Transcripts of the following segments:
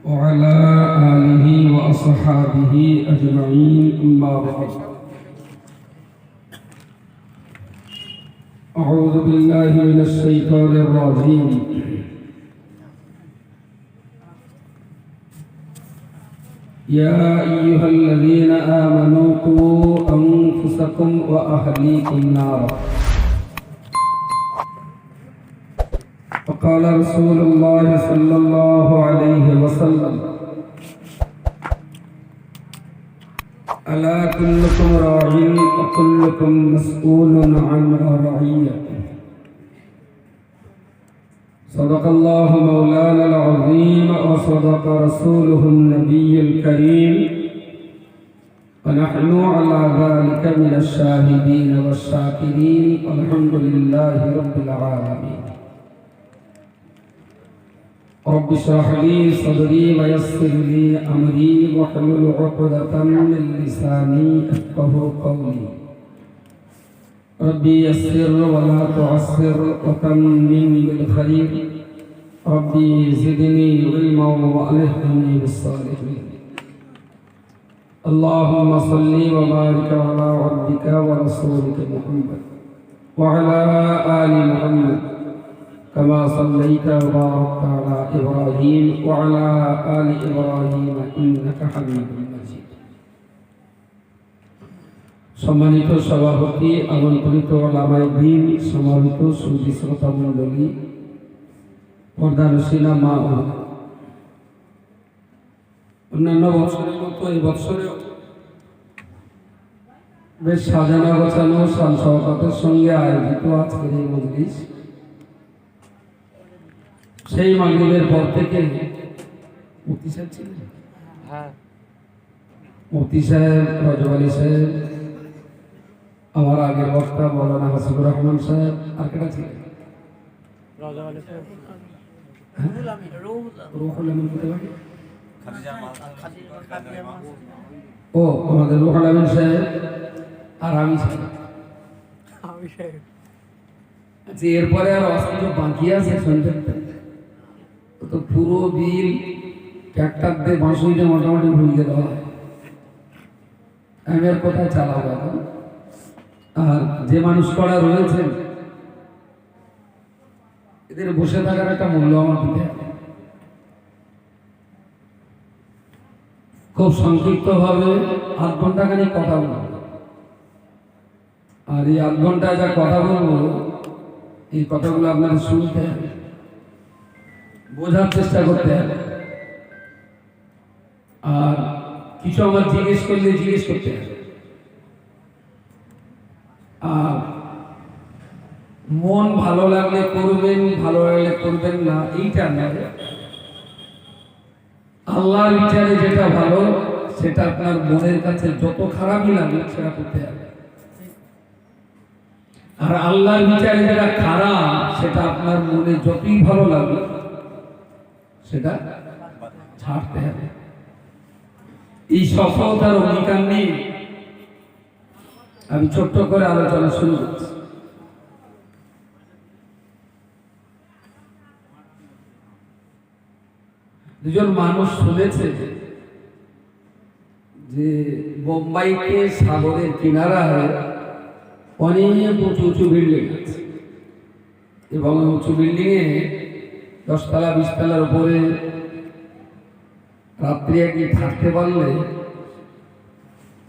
وعلى آله وأصحابه أجمعين أما بعد أعوذ بالله من الشيطان الرجيم يا أيها الذين آمنوا قوا أنفسكم وأهليكم نارا وقال رسول الله صلى الله عليه وسلم ألا كلكم راع وكلكم مسؤول عن رعيته صدق الله مولانا العظيم وصدق رسوله النبي الكريم ونحن على ذلك من الشاهدين والشاكرين والحمد لله رب العالمين رب اشرح لي صدري ويسر لي أمري واحلل عقدة من لساني يفقهوا قولي ربي يسر ولا تعسر وتمم بالخير ربي زدني علما وألهمني بالصالحين اللهم صل وبارك على عبدك ورسولك محمد وعلى آل محمد كما صليت وباركت على إبراهيم وعلى آل إبراهيم إنك حميد مجيد সম্মানিত সভাপতি আমন্ত্রিত ওলামায়ে দ্বীন সমাবেত সুধী শ্রোতা মণ্ডলী পর্দানশীলা মা ও অন্যান্য বছরের মতো এই বছরেও বেশ সাজানো গোছানো শান শওকতের সঙ্গে আয়োজিত আজকের এই মজলিস সেই মাগরিবের পর থেকে মুফতি সাহেব ছিলেন, মুফতি সাহেব, রজব আলী সাহেব, আমার আগের বক্তা মৌলানা হাসিবুর রহমান সাহেব, আর কেটা ছিলেন রুহুল আমিন কোথায় বাড়ি? ও আমাদের রুহুল আমিন সাহেব আর আমি সাহেব। আচ্ছা, এরপরে আর অসংখ্য বাকি আছে শুনবেন তো পুরো বিল ট্র্যাক্টর দিয়ে বাঁশুইতে মোটামুটি ভুলিয়ে দেওয়া হয়। আমি আর কোথায় চালাবো এখন? আর যে মানুষ করা রয়েছেন এদের বসে থাকার একটা মূল্য আমার দিতে হবে। খুব সংক্ষিপ্ত ভাবে 8 ঘন্টা খানি কথা বলবো, আর এই 8 ঘন্টায় যা কথা বলবো এই কথাগুলো আপনাদের শুনতে হবে, বোঝার চেষ্টা করতে হবে, আর কিছু আমার জিজ্ঞেস করলে জিজ্ঞেস করতে হবে। আর মন ভালো লাগলে করবেন, ভালো লাগলে করবেন না, এইটা নয়। আল্লাহর বিচারে যেটা ভালো সেটা আপনার মনের কাছে যত খারাপই লাগে সেটা করতে হবে, আর আল্লাহর বিচারে যেটা খারাপ সেটা আপনার মনে যতই ভালো লাগে সেটা ছাড়তে হবে। এই সফলতার অঙ্গীকার নিয়ে আমি ছোট্ট করে আলোচনা শুরু করছি। দুজন মানুষ শুনেছে যে বোম্বাইতে সাগরের কিনারায় অনেক উঁচু উঁচু বিল্ডিং আছে এবং উঁচু বিল্ডিংয়ে 10 তলা 20 তলার উপরে রাত্রি একদিন থাকতে পারলে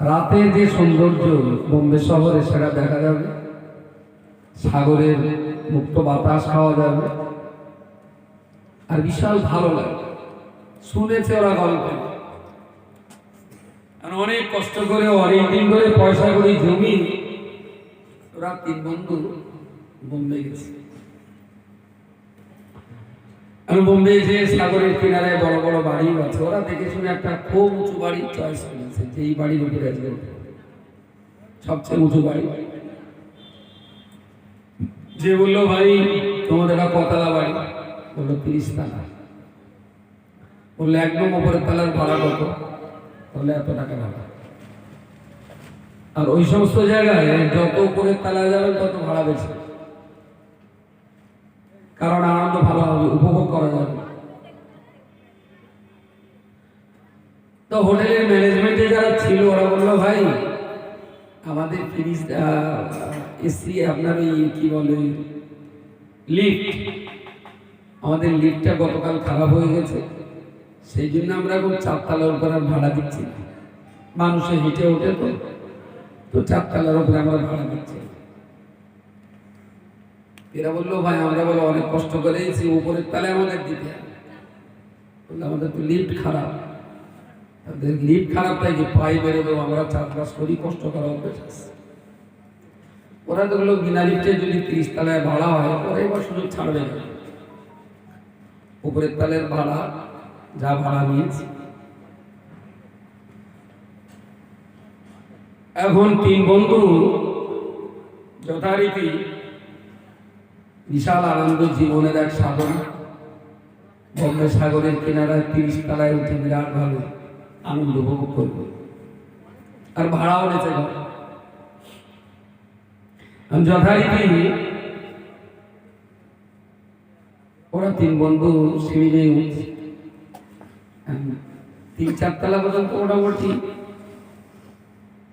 রাতের যে সৌন্দর্য বোম্বে শহরে সেটা দেখা যাবে, সাগরের মুক্ত বাতাস খাওয়া যাবে, আর বিশাল ভালো লাগবে। শুনেছে ওরা গল্প, অনেক কষ্ট করে অনেক দিন ধরে পয়সা করে জমি ওরা 3 বন্ধু বোম্বে গেছে। আর বোম্বে যে সাগরের কিনারে বড় বড় বাড়ি আছে, ওরা দেখে শুনে একটা খুব উঁচু বাড়ি চয়েস করেছে যে এই বাড়ির উপরে আসবে, সবচেয়ে উঁচু বাড়ি। যে বললো ভাই তোমাদের কতলা বাড়ি? বললো 30 তলা। বললো একদম উপরের তলার ভাড়া কত? বললে এত টাকা ভাড়া। আর ওই সমস্ত জায়গায় যত উপরের তলা যাবে তত ভাড়া বেশি, কারণ আনন্দ ভালো হবে, উপভোগ করা যাবে। তো হোটেলের ম্যানেজমেন্টে যারা ছিল ওরা বললো ভাই আমাদের ফ্রিজ এসি আপনার ওই কি বলে লিফট, আমাদের লিফটটা গতকাল খারাপ হয়ে গেছে, সেই জন্য আমরা এখন 4 তলার উপর আর ভাড়া দিচ্ছি না। মানুষে হেঁটে ওঠে তো 4 তলার উপরে আমরা ভাড়া দিচ্ছি। এরা বললো ভাই আমরা বলো অনেক কষ্ট করে এসেছি, উপরের তলায় আমাদের দিতে হবে। বললো আমাদের তো লিফট খারাপ, লিফট খারাপ তাই কি পাই বেরো দেবো, আমরা চাষবাস করি, কষ্ট করা অভ্যেস আছে। ওরা তো বললো বিনা লিফটে যদি 30 তলায় ভাড়া হয় ওরা এবার সুযোগ ছাড়বে না, উপরের তলের ভাড়া যা ভাড়া নিয়েছে। এখন 3 বন্ধু যথারীতি বিশাল আনন্দ, জীবনের এক সাধন, বঙ্গোপসাগরের কিনারায় 30 তলায় উঠে বিরাট ভাবে আনন্দ উপভোগ করবে, আর ভাড়াও নেছে ঘর। যথারীতি ওরা 3 বন্ধু সিঁড়ি নিয়ে উঠছে, 3-4 তলা পর্যন্ত মোটামুটি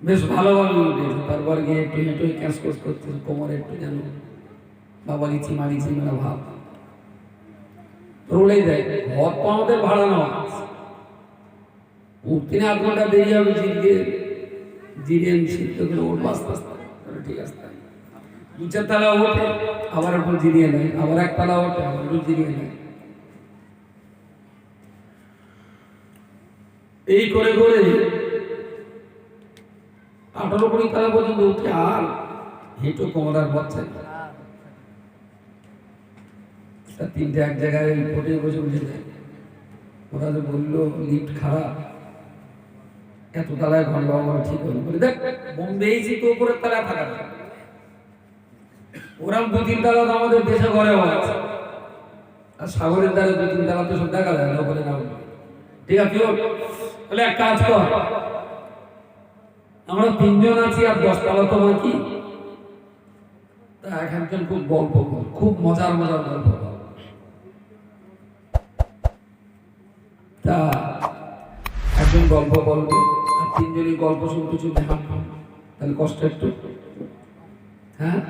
বেশ ভালোভাবে উঠেছে। তারপর গিয়ে একটু হেঁটে ক্যাশ কোস করছে, কোমরে একটু যেন বাবা লিচি মারিছি মানে ভাব রোলেই দেয়। ঘর তো আমাদের ভাড়া নেওয়া আছে, উঠতে 8 ঘন্টা দেরি হবে, জিরিয়ে সিদ্ধ করে উঠবো আস্তে আস্তে, ঠিক আছে। 2-4 তলা ওঠে আবার একটু জিরিয়ে নেয়, আবার 1 তলা ওঠে আবার একটু জিরিয়ে নেয়, এই করে করে 18-20 তলা পর্যন্ত উঠে আর হেঁটো কোমরার বাচ্চা। 3টে এক জায়গায় ফোটে বসে উঠে যায়। ওরা যে বললো লিফট খারাপ, এত তলায় ঘর বাবা ঠিক হলো, বলে দেখ বোম্বে এসি তো উপরের তলায় থাকা যায়, ওরকম 2-3 তলা তো আমাদের দেশে ঘরে আছে, আর সাগরের দ্বারা 2-3 তলা তো সব দেখা যায় না, ওপরে না। ঠিক আছে তাহলে এক কাজ কর, আমরা 3 জন আছি আর 10 তলা তো বাকি, তা একজন খুব গল্প কর, খুব মজার মজার গল্প কর। তা একজন গল্প বলবে আর 3 জনই গল্প শুনতে শুনতে হাঁটবে, তাহলে কষ্ট একটু, হ্যাঁ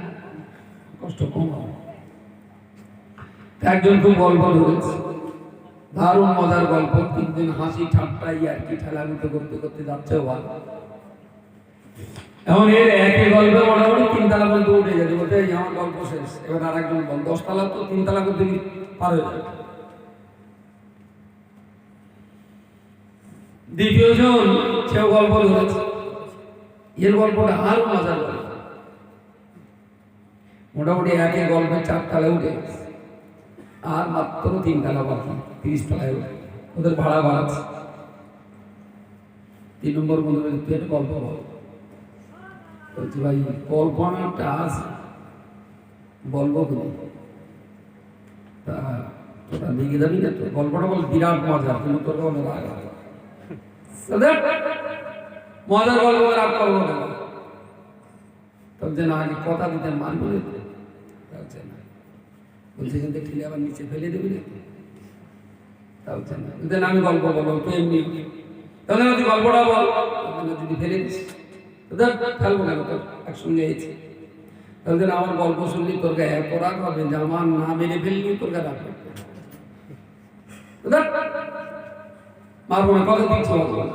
কষ্ট কম হবে। একজন খুব গল্প ধরেছে, দারুণ মজার গল্প, 3 জন হাসি ঠাট্টা আর কি ঠেলাগুলো করতে করতে যাচ্ছে ভালো। এখন এর একই গল্পে মোটামুটি 3 তলা পর্যন্ত উঠে গেছে, বলতে আমার গল্প শেষ, এবার আর একজন বল 10 তলা তো 3 তলা করতে পার হয়ে যাবে। দ্বিতীয় জন সেও গল্প ধরেছে, এর গল্পটা আরো মজার গল্প, মোটামুটি একই গল্পে 4 তলায় উঠে গেছে, আর মাত্র 3 তলা বাকি, 30 তলায় উঠে ওদের ভাড়া বাড়াচ্ছে। 3 নম্বর বন্ধু তুই একটা গল্প বল, বলছি ভাই কল্পনাটা আছে বলবো কিন্তু তা তোরা লিখে যাবি না তো, গল্পটা বল বিরাট মজা, কিন্তু তোর বলে রাগ মজার গল্প রাগ করবো না, তোর যেন আগে কথা দিতে মানবো না, বলছে কিন্তু ঠিলে আবার নিচে ফেলে দেবি না, তা হচ্ছে না। আমি গল্প বলবো তো এমনি, তাহলে তুই গল্পটা বল, যদি ফেলে দিস ফেলবো না, তোর একসঙ্গে এসেছি, তাহলে আমার গল্প শুনলি তোর গায়ে এত রাগ হবে যে আমার না মেরে ফেললি তোর গায়ে রাগ হবে, মারবো না, কথা দিচ্ছি মারবো না।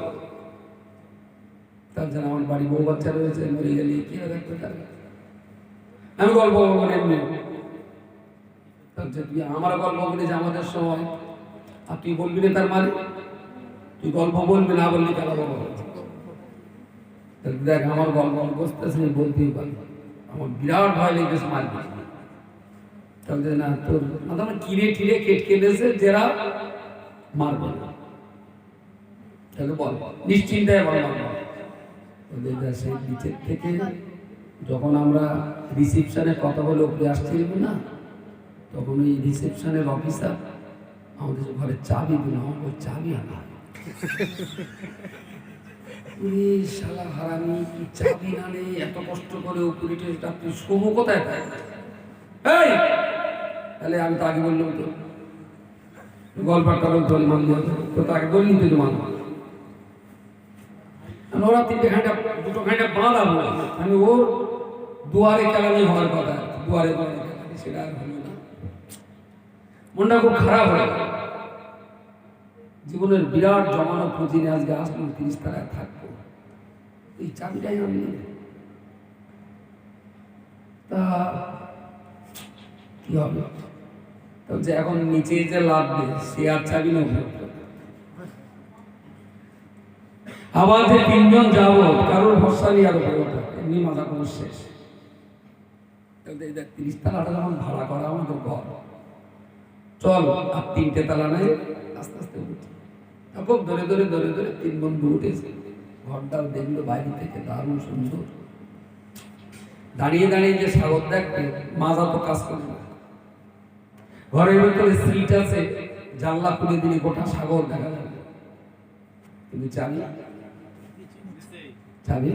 তার জন্য আমার বাড়ি বউ বাচ্চা রয়েছে, মরে গেলে কি দেখবে তার, আমি গল্প বলবো না এমনি। তুই আমার গল্প বলি যে আমাদের সময়, আর তুই বলবি না তার মানে, তুই গল্প বলবি না বললি তার বলবো, দেখ আমার গল্প বসতেছে বলতেই পারি, আমার বিরাট ভয় লেগেছে মারবি, তাহলে না তোর মাথা কিরে টিরে কেটকে দিয়েছে যারা মারবে না, তাহলে বল নিশ্চিন্তায় বল মারবো। সেই নিচের থেকে যখন আমরা রিসিপশনে কথা বলে উপরে আসছিলাম না, তখন ওই রিসেপশনের অফিসার আমাদের ঘরের চাবি দিল, আমার চাবি আনা শালা হারামি, কি চাবি না নেই, এত কষ্ট করে উপরে তুই শোভ কোথায় পাই, তাহলে আমি তো আগে বললাম তো গল্পটা বলতে মানলি তো তাকে বললি তো মানব, ওরা তিনটে ঘন্টা দুটো ঘন্টা বাঁধা বলে আমি ওর দুয়ারে কেলানি হওয়ার কথা, দুয়ারে কেলানি, সেটা আর হলো না। মনটা খুব খারাপ হয়। জীবনের বিরাট জমানো পুঁজি নিয়ে আজকে আসলাম, 30 তালায় থাকবো, এই চাবিটাই আমি তা কি হবে? যে এখন নিচে যে লাভবে সে আর চাবি না। আবার যে 3 জন যাবো, কারোর ভরসা নিয়ে আরো এমনি মাথা কোনো শেষ। 30 তালাটা যখন ভাড়া করা আমাদের ঘর, চল আর 3টে তালা নেই, আস্তে আস্তে উঠি। খুব ধরে ধরে ধরে ধরে 3 বন্ধু উঠেছে। ঘরটাও দেখলো বাইরে থেকে দারুণ সুন্দর। দাঁড়িয়ে দাঁড়িয়ে যে সাগর দেখবে, মাজা তো কাজ করে না। ঘরের ভেতরে সিট আছে, জানলা খুলে দিলে গোটা সাগর দেখা যাবে, কিন্তু চাবি চাবি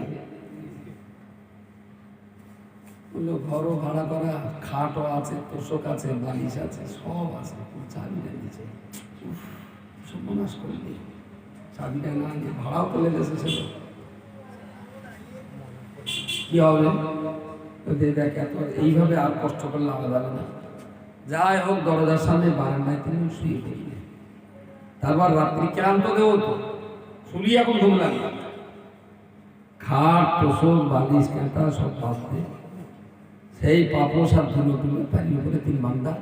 বললো ঘরও ভাড়া করা, খাটও আছে, তোষক আছে, বালিশ আছে, সব আছে, চাবিটা নিচে। সর্বনাশ করে দিই, চাবিটা না নিয়ে ভাড়াও তুলে দিয়েছে। সে কি হবে? দেখ এত এইভাবে আর কষ্ট করলে আমার যাবে না। যাই হোক, দরজার সামনে বারান্দায় তিনি শুয়ে পড়লেন। তারপর রাত্রি ক্লান্ত দেবো তো শুলি, এখন ঘুম লাগবে। খাট, তোষক, বালিশ, কাঁটা সব বাঁধতে, সেই পাপোশ আর ধুলো টুলো পানির উপরে 3 বান্দা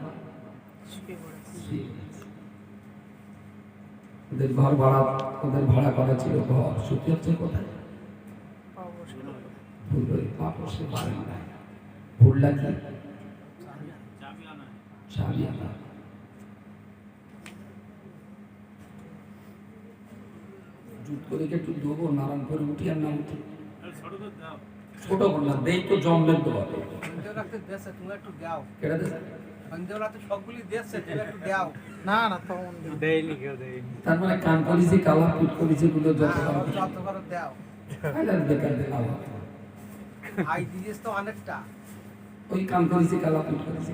ওদের ঘর ভাড়া, ওদের ভাড়া করা ছিল ঘর, সত্যি হচ্ছে কোথায়? পাপোশে বারান্দায়। ভুললা কি? চাবি আনা। জুট করে একটু দেবো, নারায়ণ করে উঠি আর না উঠি, ছোট না দেই তো জমলেন তো হবে। তার মানে কান করেছি, কালা পিট করেছি, গুলো যত অনেকটা ওই কান করেছি, কালা পিট করেছি,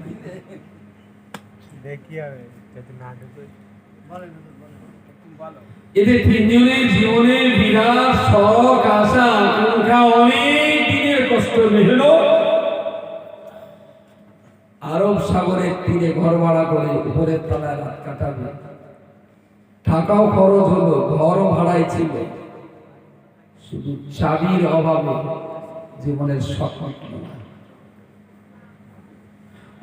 এদের 3 জনের জীবনের বিরাট শখ, আশা, আকাঙ্ক্ষা, অনেক দিনের কষ্ট মেহলো। আরব সাগরের তীরে ঘর ভাড়া করে উপরের তলায় রাত কাটাবে। টাকাও খরচ হলো, ঘরও ভাড়ায় ছিল, শুধু চাবির অভাবে জীবনের শখ মিটল না।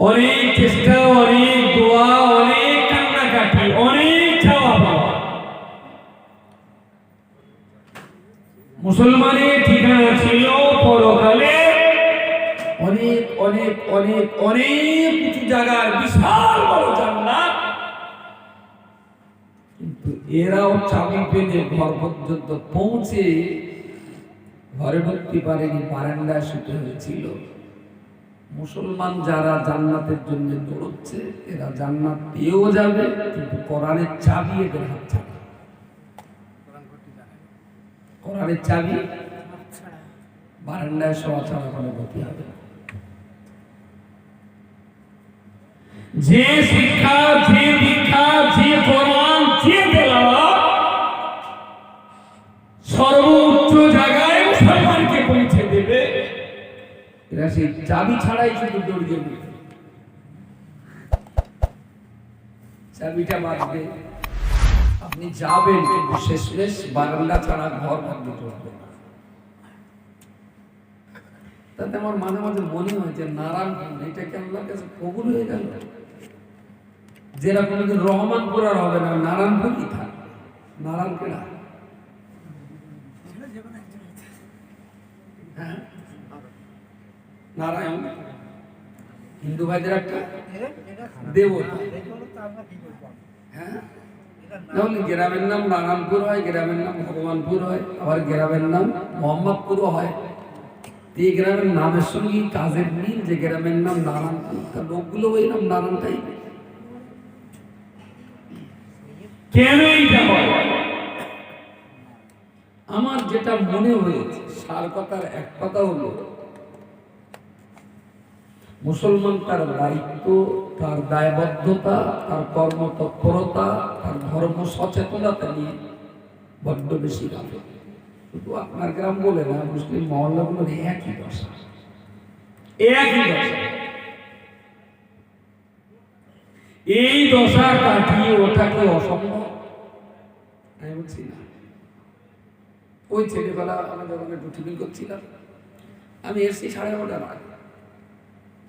অনেক চেষ্টা, অনেক দোয়া, অনেক কান্নাকাটি, অনেক চাওয়া পাওয়া। মুসলমানের ঠিকানা ছিল পরকালে অনেক অনেক অনেক অনেক কিছু জায়গার বিশাল বড় জান্নাত, কিন্তু এরাও চাবি পেলে ঘর পর্যন্ত পৌঁছে ঘরে ঢুকতে পারেনি, বারান্দায় শুতে হয়েছিল। মুসলমান যারা জান্নাতের জন্য দৌড়চ্ছে, এরা জান্নাত পেয়েও যাবে, কিন্তু কোরআনের চাবি এদের হাত ছাড়া। কোরআনের চাবি বারান্দায় শোয়া ছাড়া কোনো গতি হবে না। যে শিক্ষা, যে দীক্ষা, যে কোরআন, যে তেলাওয়াত সর্বোচ্চ জায়গায় মুসলমানকে পৌঁছে দেবে, এরা সেই চাবি ছাড়াই শুধু দৌড়িয়ে উঠবে। চাবিটা বাঁধবে, আপনি যাবেন, কিন্তু শেষ বারান্দা ছাড়া ঘর ভাঙতে চলবে। তাতে আমার মাঝে মাঝে মনে হয় যে নারায়ণপুর এটা কি আল্লাহর কাছে কবুল হয়ে গেল? যেটা কোনোদিন রহমানপুর আর হবে না, নারায়ণপুরই থাকবে। নারায়ণ কেনা হ্যাঁ, নারায়ণ হিন্দু ভাইদের একটা দেবতা। হ্যাঁ, তাহলে গ্রামের নাম নারায়ণপুর হয়, গ্রামের নাম ভগবানপুর হয়, আবার গ্রামের নাম মোহাম্মদপুরও হয়। এই গ্রামের নামের সঙ্গে কাজের মিল, যে গ্রামের নাম নারায়ণপুর, তার লোকগুলো ওই নাম নারায়ণটাই। কেন এইটা হয়? আমার যেটা মনে হয়েছে, সার কথার এক কথা হলো, মুসলমান তার দায়িত্ব, তার দায়বদ্ধতা, তার কর্মতৎপরতা, তার ধর্ম সচেতনতা নিয়ে বড্ড বেশি গাফেল। শুধু আপনার গ্রাম বলে না, মুসলিম মহল্লাগুলোর একই দশা, একই দশা। এই দশা কাটিয়ে ওটাকে অসম্ভব আমি বলছি না। ওই ছেলেবেলা আমরা যখন একটু টিফিন করছিলাম, আমি এসছি 11:30 আগে,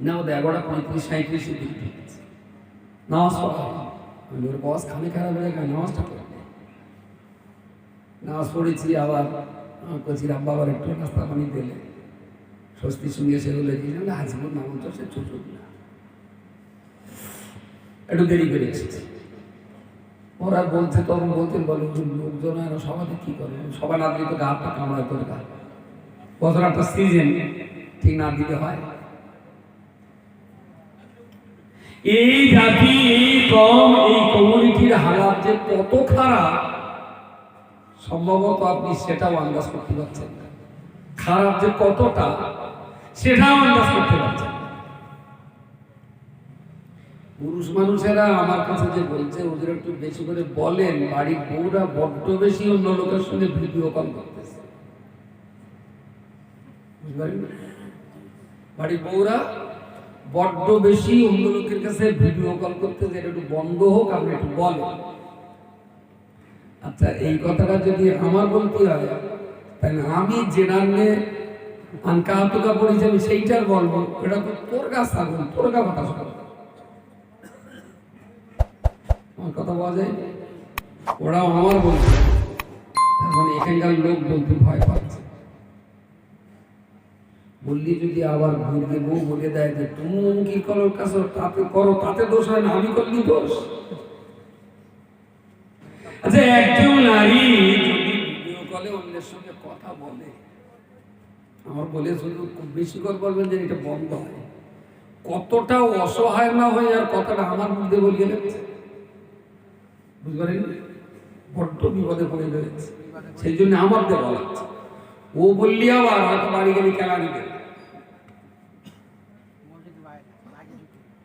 না ওদের 11:35-37 দিন নামাজ পড়া হয়। আমি ওর বস খানে খারাপ হয়ে গেল, নামাজটা পড়ে নামাজ পড়েছি। আবার করছি রাব্বা আবার একটু নাস্তা পানি দিলে স্বস্তি সঙ্গে সেগুলো দিয়েছিল। হাজিপুর নাম তো সে ছোট না, একটু দেরি করে এসেছি। ওরা বলছে, তখন বলতেন বলে লোকজন সবাই কি করে, সবাই না দিলে তো গা হাতটা কামড়ায় তোর গা, বছর একটা সিজন ঠিক না দিতে হয়। এই জাতি, এই কম, এই কমিউনিটির হালাত যে কত খারাপ, সম্ভবত আপনি সেটাও আন্দাজ করতে পারছেন না। খারাপ যে কতটা সেটাও আন্দাজ করতে পারছেন। পুরুষ মানুষেরা আমার কাছে যে বলছে, ওদের একটু বেশি করে বলেন, বাড়ির বউরা বড্ড বেশি অন্য লোকের সঙ্গে ভিডিও কল করতেছে। বাড়ির বউরা বড্ড বেশি অন্য লোকের কাছে ভিডিও কল করতেছে, এটা একটু বন্ধ হোক, আপনি একটু বলেন। আচ্ছা, এই কথাটা যদি আমার বলতে হয়, তাহলে আমি যে রান্নে আনকাহাতুকা পড়েছি আমি সেইটার বলবো, এটা তো তোর কাছ থাকবো, তোর গা কথা শোনো। আমার কথা বলা যায়, ওরাও আমার বলছে, তার এখানকার লোক বলতে ভয় পাচ্ছে। বললি যদি আবার ঘুরবে বউ বলে দেয় যে তুমি কি করো কাছে তাতে করো, তাতে দোষ হয় না, আমি করলি দোষ। আচ্ছা, একজন নারী যদি ভিডিও কলে অন্যের সঙ্গে কথা বলে, আমার বলে শুধু খুব বেশি করে বলবেন যে এটা বন্ধ হয়, কতটা অসহায় না হয়ে আর কথাটা আমার মধ্যে বলিয়ে দিচ্ছে, বুঝতে পারেন? বড্ড বিপদে পড়ে রয়েছে, সেই জন্য আমার দিয়ে বলাচ্ছে। ও বললি আবার হয়তো বাড়ি গেলে কেনা দিবে,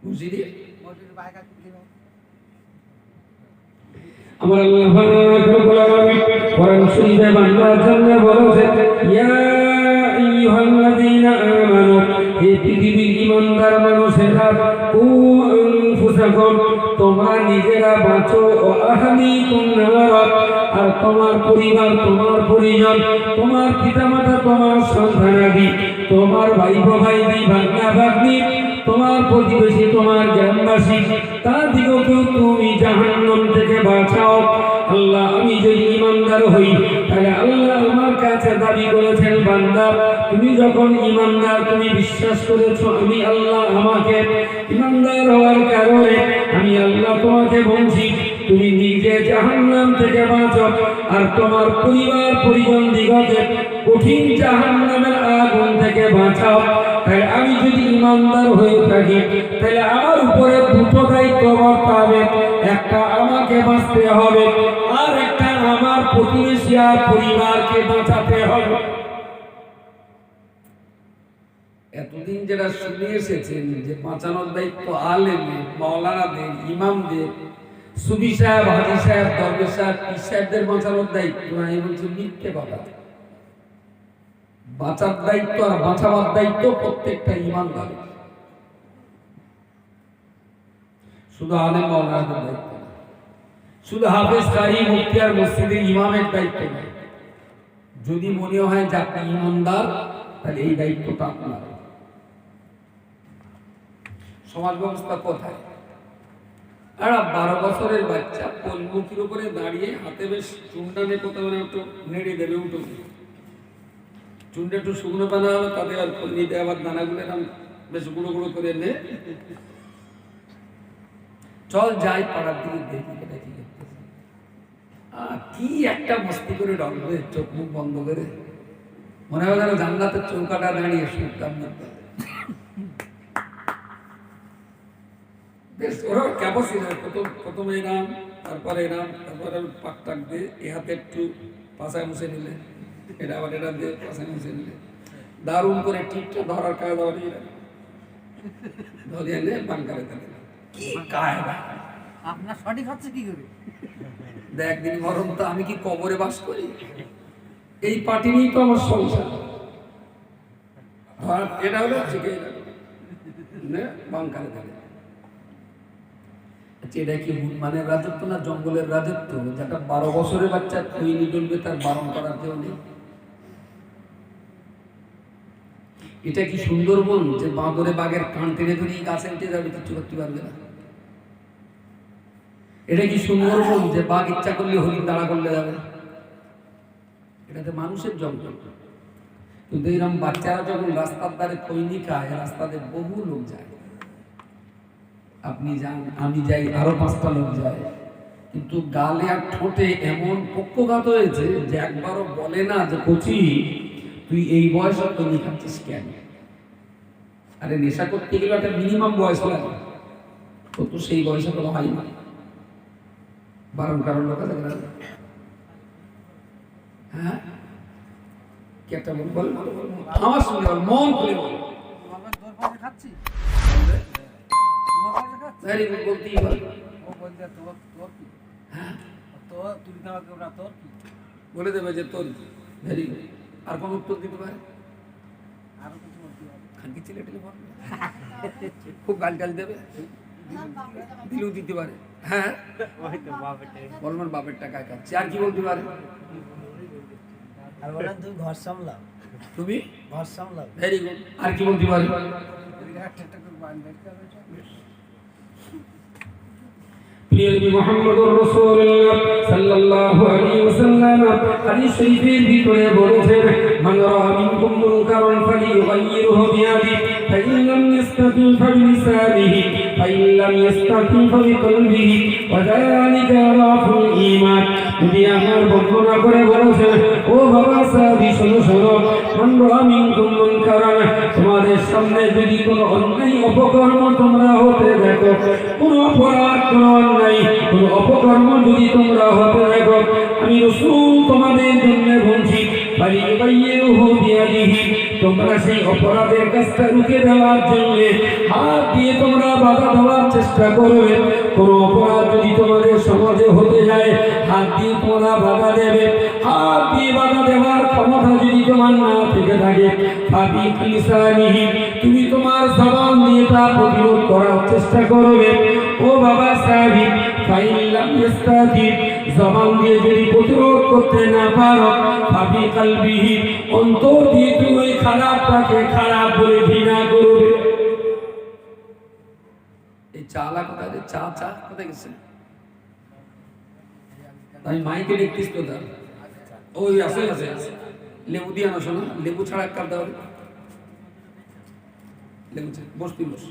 বুঝলি? আমার আল্লাহ পাক রব্বুল আলামিন কোরআন শরীফে বান্দার জন্য বলেছেন, ইয়া আইয়ুহাল্লাযীনা আমানু, হে পৃথিবীর ঈমানদার মানুষেরা, কু আনফুসাকুম, তোমরা নিজেরা বাঁচো, ও আহলিকুম নারা, আর তোমার পরিবার, তোমার পরিজন, তোমার পিতামাতা, তোমার সন্তানাদি, তোমার ভাই ভাইদি, ভাগনা ভাগ্নি, তোমার প্রতিবেশী, তোমার গ্রামবাসী, তাদিগকেও তুমি জাহান্নাম থেকে বাঁচাও। আল্লাহ, আমি যদি ঈমানদার হই, তাহলে আল্লাহ আমার কাছে দাবি করেছেন, বান্দা তুমি যখন ঈমানদার, তুমি বিশ্বাস করেছো আমি আল্লাহ, আমাকে ঈমানদার হওয়ার কারণে আমি আল্লাহ তোমাকে বলছি তুমি নিজে জাহান্নাম থেকে বাঁচো, আর তোমার পরিবার পরিজন দিগকে কঠিন জাহান্নামের আগুন থেকে বাঁচাও। তাই আমি যদি ঈমানদার হয়ে থাকি, তাহলে আমার উপরে দুটো দায়িত্ব বর্তাবে, একটা আমাকে বাঁচতে হবে, আর একটা আমার প্রতিবেশী আর পরিবারকে বাঁচাতে হবে। এতদিন যেটা শুনে এসেছেন যে বাঁচানোর দায়িত্ব আলেমের, মাওলানাদের, ইমামদের, সুফি সাহেব, হাজি সাহেব, দরবেশ সাহেব, পীর সাহেবদের বাঁচানোর দায়িত্ব, আমি বলছি মিথ্যে কথা। বাঁচার দায়িত্ব আর বাঁচাবার দায়িত্ব প্রত্যেকটা ঈমানদার, শুধু আলেম মাওলানাদের দায়িত্ব, শুধু হাফেজ, কারি, মুফতি আর মসজিদের ইমামের দায়িত্ব নয়। যদি মনে হয় যে আপনি ঈমানদার, তাহলে এই দায়িত্বটা আপনার। সমাজ ব্যবস্থা কোথায়? আর 12 বছরের বাচ্চা পলমুখির উপরে দাঁড়িয়ে হাতে বেশ চুনটানে কোথাও একটু নেড়ে দেবে, উঠো চুনটা একটু শুকনো বানা হবে, তাতে আর নিতে আবার দানাগুলো এরকম বেশ গুঁড়ো গুঁড়ো করে নে, চল যাই পাড়ার দিকে দেখি এটা কি করতেছে। কি একটা মস্তি করে ঢকবে, চোখ মুখ বন্ধ করে, মনে হয় যেন জান্নাতের চৌকাটা দাঁড়িয়ে শুনতাম না। বেশ ওরা ক্যাপাসিটি, প্রথমে এরাম, তারপরে এরাম, তারপরে পাক টাক দিয়ে এ হাতে একটু পাশায় মুছে নিলে, এটা আবার এটা দিয়ে পাশায় মুছে নিলে, দারুণ করে টিপটা ধরার কায়দা ধরিয়ে এনে বাঙ্কারে থাকে। কি কায়দা! আপনার সঠিক হচ্ছে কি করে? দেখ দিন মরণ তো, আমি কি কবরে বাস করি? এই পার্টি নিয়েই তো আমার সংসার। এটা হলো বাংকারে থাকে। এটা কি মানে রাজত্ব না জঙ্গলের রাজত্ব, যেটা 12 বছরের বাচ্চা খৈনি ডলবে তার বারণ করার কেউ নেই? এটা কি সুন্দরবন যে বাঁদরে বাঘের কান টেনে ধরে গাছে উঠে যাবে, কিছু করতে পারবে না? এটা কি সুন্দরবন যে বাঘ ইচ্ছা করলে হরিণ দাঁড়া করলে যাবে? এটাতে মানুষের জঙ্গল। কিন্তু এরকম বাচ্চারা যখন রাস্তার ধারে খৈনি খায়, রাস্তাতে বহু লোক যায়, আপনি যান, আমি যাই, আরো 5টা লোক যায়, কিন্তু গালে আর ঠোঁটে এমন পক্ষঘাত হয়েছে যে একবারও বলে না যে কচি তুই এই বয়সে খৈনি খাচ্ছিস কেন? আরে নেশা করতে গেলে একটা মিনিমাম বয়স লাগে, তো সেই বয়সে কোনো হয় না। বারণ কারণ লোক আছে না? হ্যাঁ, কি একটা বল আমার সঙ্গে মন খুলে বল। খাচ্ছি বলতেই বলে দেবে যে তোর ভেরি গুড। আর কোন উত্তর দিতে পারে? খানকি ছেলে খুব গাল টাল দেবে, দিলেও দিতে পারে। হ্যাঁ, বলবেন বাপের টাকা খাচ্ছে। আর কি বলতে পারে? তুমি ঘর সামলাও, তুমি ঘর সামলাও, ভেরি গুড। আর কি বলতে পারে? প্রিয় নবী মুহাম্মদুর রাসূলুল্লাহ সাল্লাল্লাহু আলাইহি ওয়াসাল্লাম হাদিস শরীফের ভিতরে বলেছেন, মান রাআ মিনকুম মুনকারান ফালিয়ুগাইয়িরহু বিয়াদিহি ফাইন লাম ইস্তাতি ফাবিলিসানিহি ফাইন লাম ইস্তাতি ফাবিকলবিহি ওয়া যালিকা রাফুল ঈমান। নবী আমার বর্ণনা করে বলেছেন, ও বাবা সাহাবী শোনো শোনো, মান রাআ মিনকুম মুনকারান, তোমাদের সামনে যদি কোনো অন্যায় অপকর্ম তোমরা হতে দেখো, কোনো অপরাধ, কোনো অপকর্ম যদি তোমরা হতে দেখো, আমি রাসূল তোমাদের জন্য বলছি, তোমরা সেই অপরাধের কাজটা রুখে দেওয়ার জন্য হাত দিয়ে তোমরা বাধা দেওয়ার চেষ্টা করবে। কোনো অপরাধ যদি তোমাদের সমাজে হতে যায়, হাত দিয়ে তোমরা বাধা দেবে। হাত দিয়ে বাধা দেওয়ার ক্ষমতা যদি তোমার না থেকে থাকে, তুমি তোমার জবান দিয়ে তা প্রতিরোধ করার চেষ্টা করবে। ও বাবা সাহাবী, জবান দিয়ে যদি প্রতিরোধ করতে না পারো, ফাবি কলবিহি, অন্তর দিয়ে তুমি খারাপটাকে খারাপ বলে ঘৃণা করবে। এই চালা কোথায়? চা চা কোথায় গেছে? আমি মাইকে দেখতিস তো তার ওই আছে আছে লেবু দিয়ে আনো। শোনো, লেবু ছাড়া এক কাপ দাও। লেবু বসতি বস।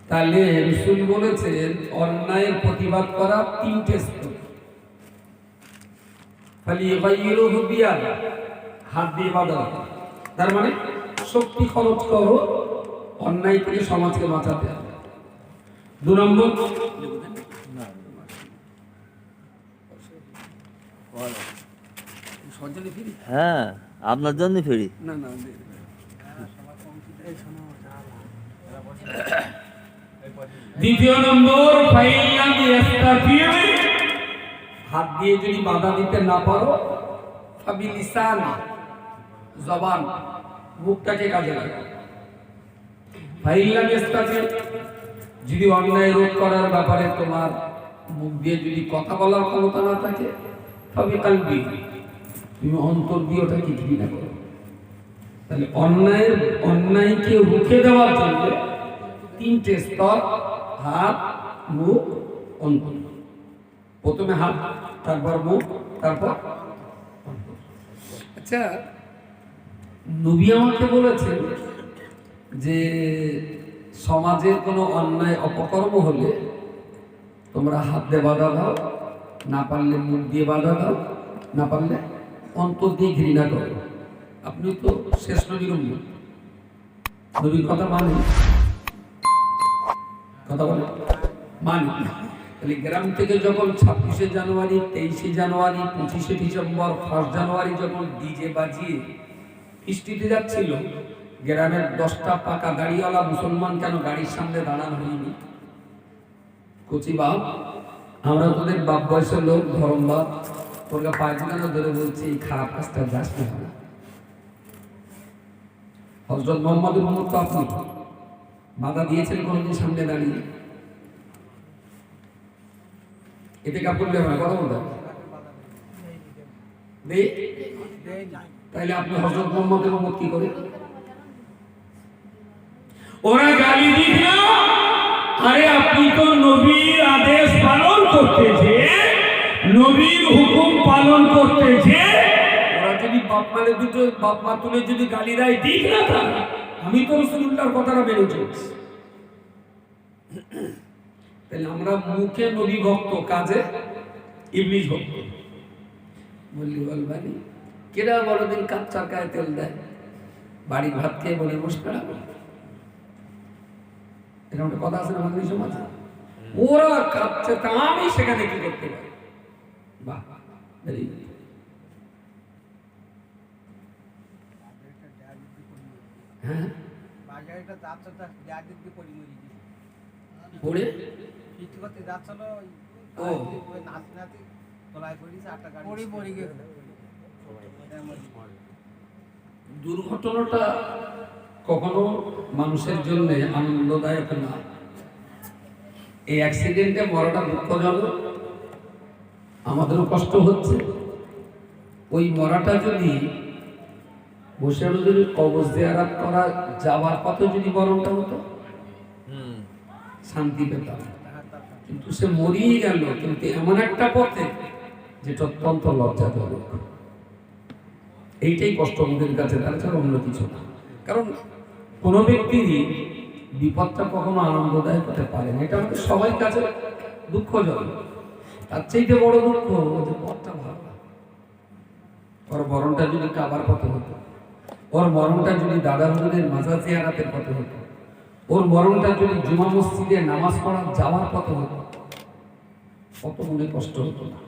তাহলে রাসূল বলেছেন অন্যায়ের প্রতিবাদ করা 3টে স্তর। ফালিয়ুগাইয়িরহু বিয়াদিহি, হাত দিয়ে বাধা। তার মানে শক্তি খরচ করো অন্যায় থেকে সমাজকে বাঁচাতে হবে। 2 নম্বর, হ্যাঁ আপনার জন্য ফেরি না না, দ্বিতীয় নম্বর, হাত দিয়ে যদি বাধা দিতে না পারো, ফাবিলিসান, জবান, মুখটাকে কাজে লাগাও। যদি অন্যায় রোধ করার ব্যাপারে তোমার মুখ দিয়ে যদি কথা বলার ক্ষমতা না থাকে, ফাবিকলবি, তুমি অন্তর দিয়ে ওটাকে ঘৃণা করো। তাহলে অন্যায়কে রুখে দেওয়ার জন্য 3টে স্তর, হাত, মুখ, অন্তর। প্রথমে হাত, তারপর মুখ, তারপর অন্তর। আচ্ছা, নবী আমাকে বলেছেন যে সমাজের কোনো অন্যায় অপকর্ম হলে তোমরা হাত দিয়ে বাধা দাও, না পারলে মুখ দিয়ে বাধা দাও, না পারলে অন্তর দিয়ে ঘৃণা করো। আপনি তো শেষ নবীর উম্মত, নবীর কথা মানে কথা বলে মানে। তাহলে গ্রাম থেকে যখন 26শে জানুয়ারি, 23শে জানুয়ারি, 25শে ডিসেম্বর, 1 জানুয়ারি যখন ডিজে বাজিয়ে স্ট্রিটে যাচ্ছিল, গ্রামের 10টা পাকা গাড়িওয়ালা মুসলমান কেন গাড়ির সামনে দাঁড়ানো হয়নি? কচি বাপ, আমরা তোদের বাপ বয়সের লোক, ধরম বাপ, তোর পায়খানা ধরে বলছে এই খারাপ কাজটা যাস না। হযরত মুহাম্মদুর উম্মত তো আপনি বাধা দিয়েছেন কোনদিন সামনে দাঁড়িয়ে? এতে কাপড় দেওয়া হয়, কথা বলতে নেই। তাইলে আপনি হযরত মুহাম্মদের উম্মত কি করে? ওরা গালি দিল, আরে আপনি তো নবীর আদেশ পালন করতেছে, নবীর হুকুম পালন করতেছে। ওরা যদি বাপ মালে দুটো বাপ মা তুলে যদি গালি দেয় ঠিক না, তা আমি তো রাসূলুল্লাহর কথাটা মেনে চলছি। তাহলে আমরা মুখে নবী ভক্ত, কাজে ইবলিশ ভক্ত। বললি বলবানি কেডা বড়দিন কাচ্চার গায়ে তেল দেয়, বাড়ির ভাত খেয়ে বলে মুশকিল। এরকম একটা কথা আছে না আমাদের সমাজে? ওরা কাচ্চা, তা আমি সেখানে কি করতে পারি? বাহ, very good. হ্যাঁ বাজারটা যাচ্ছে তা যাদের দিয়ে পড়ি মরি পড়ে কিছু করতে যাচ্ছিল ও ওই নাচ নাচি তোলায় পড়িছে আটটা গাড়ি পড়ি পড়ি গেল। দুর্ঘটনাটা কখনো মানুষের জন্য আনন্দদায়ক না। এই অ্যাক্সিডেন্টে মরাটা দুঃখজনক, আমাদেরও কষ্ট হচ্ছে। ওই মরাটা যদি বসে যদি কবজ জিয়ারত করা যাওয়ার পথে যদি মরণটা হতো, শান্তি পেতাম। কিন্তু সে মরিয়ে গেল, কিন্তু এমন একটা পথে যেটা অত্যন্ত লজ্জাজনক। এইটাই কষ্ট আমাদের কাছে, তাছাড়া অন্য কিছু না। কারণ কোনো ব্যক্তিরই বিপদটা কখনো আনন্দদায়ক হতে পারে না, এটা আমাদের সবাই কাছে দুঃখজনক। তার চাইতে বড় দুঃখ যে পথটা ভালো না। ওর মরণটা যদি কাবার পথে হতো, ওর মরণটা যদি দাদা হুজুরের মাজার জিয়ারতের পথে হতো, ওর মরণটা যদি জুমা মসজিদে নামাজ পড়া যাওয়ার পথে হতো, কত মনে কষ্ট হতো না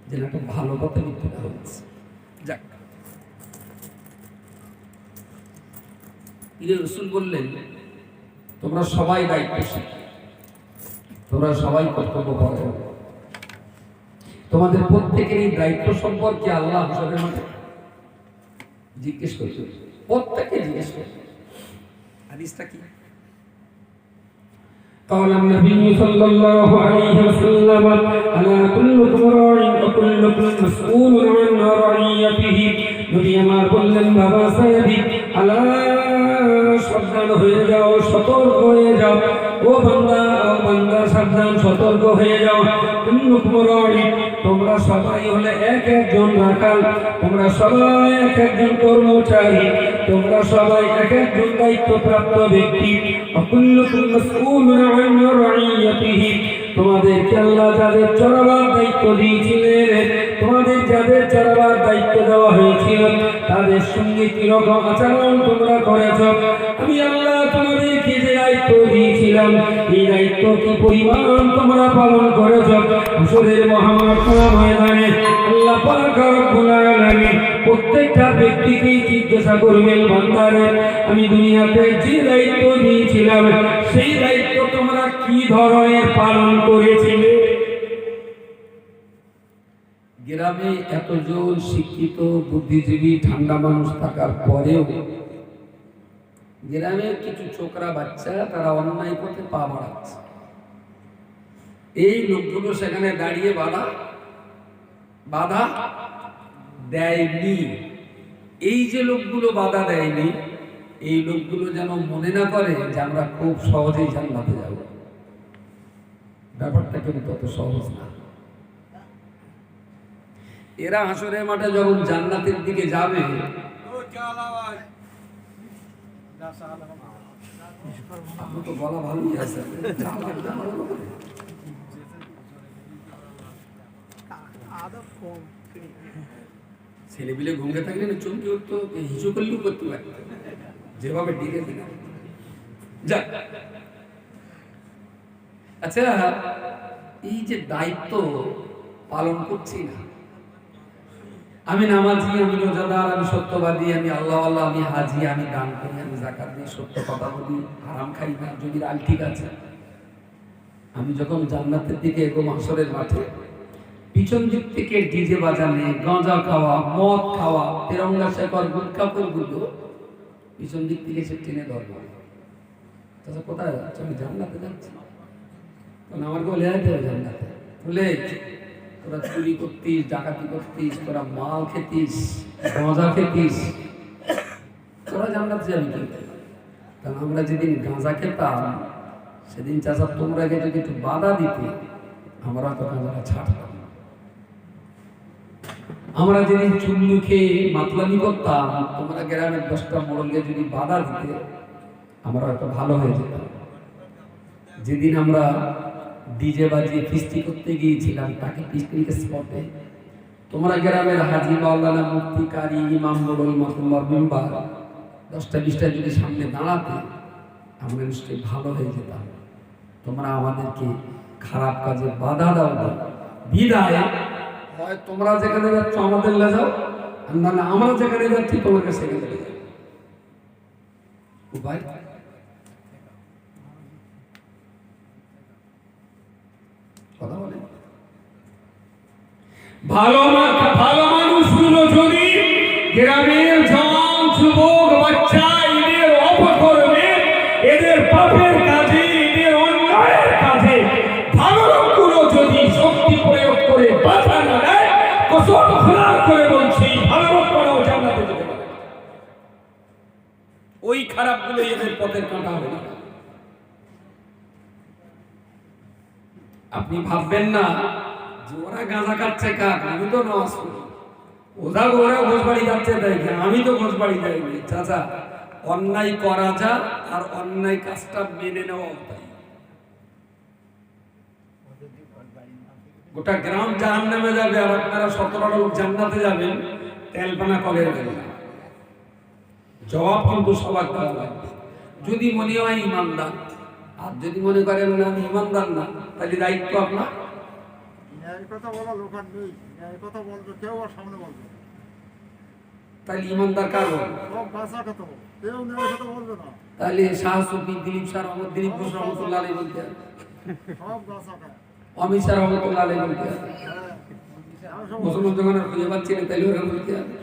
যে একটা ভালো পথে মৃত্যুটা হয়েছে। যাক, পীরে রসুল বললেন তোমরা সবাই দায়িত্বশীল, তোমরা সবাই কর্তব্য করো। তোমাদের প্রত্যেকেরই দায়িত্ব সম্পর্কে আল্লাহ হাসরের মাঠে জিজ্ঞেস করবে, প্রত্যেকে জিজ্ঞেস করবে। হাদিসটা কি? قال النبي صلى الله عليه وسلم ألا كلكم راع وكلكم مسؤول عن رعيته। নবী আমার বললেন বাবা সাহেবী, আলা সাবধান হয়ে যাও, সতর্ক হয়ে যাও। ও বান্দা, ও বান্দা সাবধান, সতর্ক হয়ে যাও। কুল্লুকুম রা'i, তোমরা সবাই হলে এক একজন রাখাল, তোমরা সবাই এক একজন কর্মচারী, তোমরা সবাই এক একজন দায়িত্বপ্রাপ্ত ব্যক্তি। কুল্লুকুম মাসউলুন আন রা'ইয়াতিহি, তোমাদেরকে আল্লাহ যাদের চড়াবার দায়িত্ব দিয়েছিলেন, তোমাদের যাদের চড়াবার দায়িত্ব দেওয়া হয়েছিল, তাদের সঙ্গে কিরকম আচরণ তোমরা করেছ, আমি আল্লাহ তোমাদেরকে যে দায়িত্ব দিয়েছিলাম এই দায়িত্ব কি পরিমাণ তোমরা পালন করেছ। হাসরের মহামাঠ ময়দানে আল্লাহ পাক রব্বুল আলামিন প্রত্যেকটা ব্যক্তিকেই জিজ্ঞাসা করবেন, বান্দারে আমি দুনিয়াতে যে দায়িত্ব দিয়েছিলাম সেই দায়িত্ব তোমরা কি ধরনের পালন করেছিলে। গ্রামে এতজন শিক্ষিত বুদ্ধিজীবী ঠান্ডা মানুষ থাকার পরেও গ্রামের কিছু ছোকরা বাচ্চা তারা অন্যায় পথে পা বাড়াচ্ছে। এই লোকগুলো সেখানে দাঁড়িয়ে বাধা দেয়নি। এই যে লোকগুলো বাধা দেয়নি, এই লোকগুলো যেন মনে না করে যে আমরা খুব সহজেই জান্নাতে যাব। ব্যাপারটা কিন্তু তত সহজ না। এরা হাসরের মাঠে যখন জান্নাতের দিকে যাবে, আপনি তো বলা ভালোই আছে, ছেলেপিলে ঘুমে থাকলে না চমকে উঠতো, হিসু করলেও করতে পারে যেভাবে ডেকে দিলাম। যাক, আচ্ছা, এই যে দায়িত্ব পালন করছি না, আমি নামাজি, আমি রোজাদার, আমি সত্যবাদী, আমি আল্লাহ আল্লাহ, আমি হাজি, আমি দান করি, আমি যাকাত দিই, সত্য কথা বলি, হারাম খাই না, যদি আল ঠিক আছে। আমি যখন জান্নাতের দিকে এগো হাসরের মাঠে, পিছন দিক থেকে ডিজে বাজানে, গাঁজা খাওয়া, মদ খাওয়া, তেরঙ্গা শেখর, গুটখা গুলো পিছন দিক থেকে সে টেনে ধরবে। তাহলে কোথায় যাচ্ছে? আমি জান্নাতে যাচ্ছি। কারণ আমার বলে যেতে হবে জান্নাতে। বলে তোরা চুরি করতিস, ডাকাতি করতিস, তোরা মাল খেতিস, গাঁজা খেতিস, তোরা জান্নাতে যাবি কি? কারণ আমরা যেদিন গাঁজা খেতাম সেদিন চাচা তোমরা যদি একটু বাধা দিতে আমরা তো গাঁজাটা ছাড়তাম। আমরা যেদিন চুল্লু খেয়ে মাতলামি করতাম তোমরা গ্রামের 10টা মোড়লকে যদি বাধা দিতে আমরা হয়তো ভালো হয়ে যেতাম। যেদিন আমরা ডিজে বাজিয়ে ফিস্টি করতে গিয়েছিলাম তাকে পিকনিক স্পটে, তোমরা গ্রামের হাজি মাওলানা মুফতি কারি ইমাম মোড়ল মাতলার মেম্বার 10টা 20টা যদি সামনে দাঁড়াতে আমরা নিশ্চয়ই ভালো হয়ে যেতাম। তোমরা আমাদেরকে খারাপ কাজে বাধা দাও না, বিদায় হয় তোমরা যেখানে যাচ্ছ আমাদের লে যাও, আর না আমরা যেখানে যাচ্ছি তোমাকে সেখানে যাও। উপায় কথা বলে ভালো মানুষগুলো যদি গ্রামের জওয়ান যুবক বাচ্চা এদের অপকর্মে, এদের পাপের কাজে, এদের অন্যায়ের কাজে ভালো লোকগুলো যদি শক্তি প্রয়োগ করে বাধা না দেয়, কসম খোদার করে বলছি ভালো লোকরাও জান্নাতে যেতে পারে। ওই খারাপগুলো এদের পথের কাঁটা হবে না। আপনি ভাববেন না যে ওরা গাঁজা খাচ্ছে কাক, আমি তো নামাজ পড়ি, ওরা ঘোষ বাড়ি যাচ্ছে তাই আমি তো ঘোষ বাড়ি যাইনি। চাচা, অন্যায় করা যা আর অন্যায় কাজটা মেনে নেওয়া তাই। গোটা গ্রাম জাহান্নামে যাবে আর আপনারা 17 লোক জান্নাতে যাবেন, তেলপানা কলের বেলা। জবাব কিন্তু সবার দেওয়া লাগবে। যদি মনে হয় ইমানদার, আর যদি মনে করেন না আমি ইমানদার না, তাহলে দায়িত্ব আপনার। তাহলে ইমানদার কার হবে? তাহলে শাহ সুফি দিলীপ স্যার, দিলীপ ঘোষ রহমতুল্লাহ আলাইহি বলতে হবে, অমিত স্যার রহমতুল্লাহ আলাইহি বলতে হবে, মুসলমান যখন আর খুঁজে পাচ্ছি না তাহলে ওরা বলতে হবে।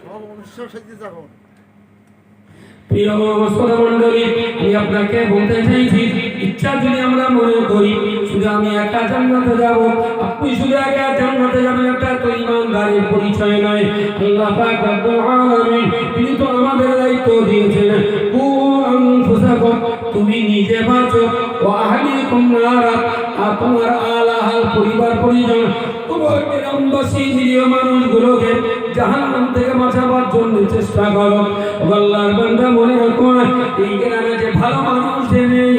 প্রিয় শ্রোতামণ্ডলী, আমি আপনাকে বলতে চাইছি, ইচ্ছা যদি আমরা মনে করি শুধু আমি একা জান্নাতে যাব, আপনি শুধু একা জান্নাতে যাবেন, এটা তো ঈমানদারের পরিচয় নয়। আল্লাহ পাক রব্বুল আলামিন তিনি তো আমাদের দায়িত্ব দিয়েছেন, কু আনফুসাকুম, তুমি নিজে বাঁচো, ও আহলিকুম নারা, আর তোমার আলাহাল পরিবার পরিজন, তোমার গ্রামবাসী নিরীহ মানুষগুলোকে জাহান্নাম থেকে বাঁচাবার জন্য চেষ্টা করো। আল্লাহর বান্দা মনে রাখো, এই গ্রামে যে ভালো মানুষ নেই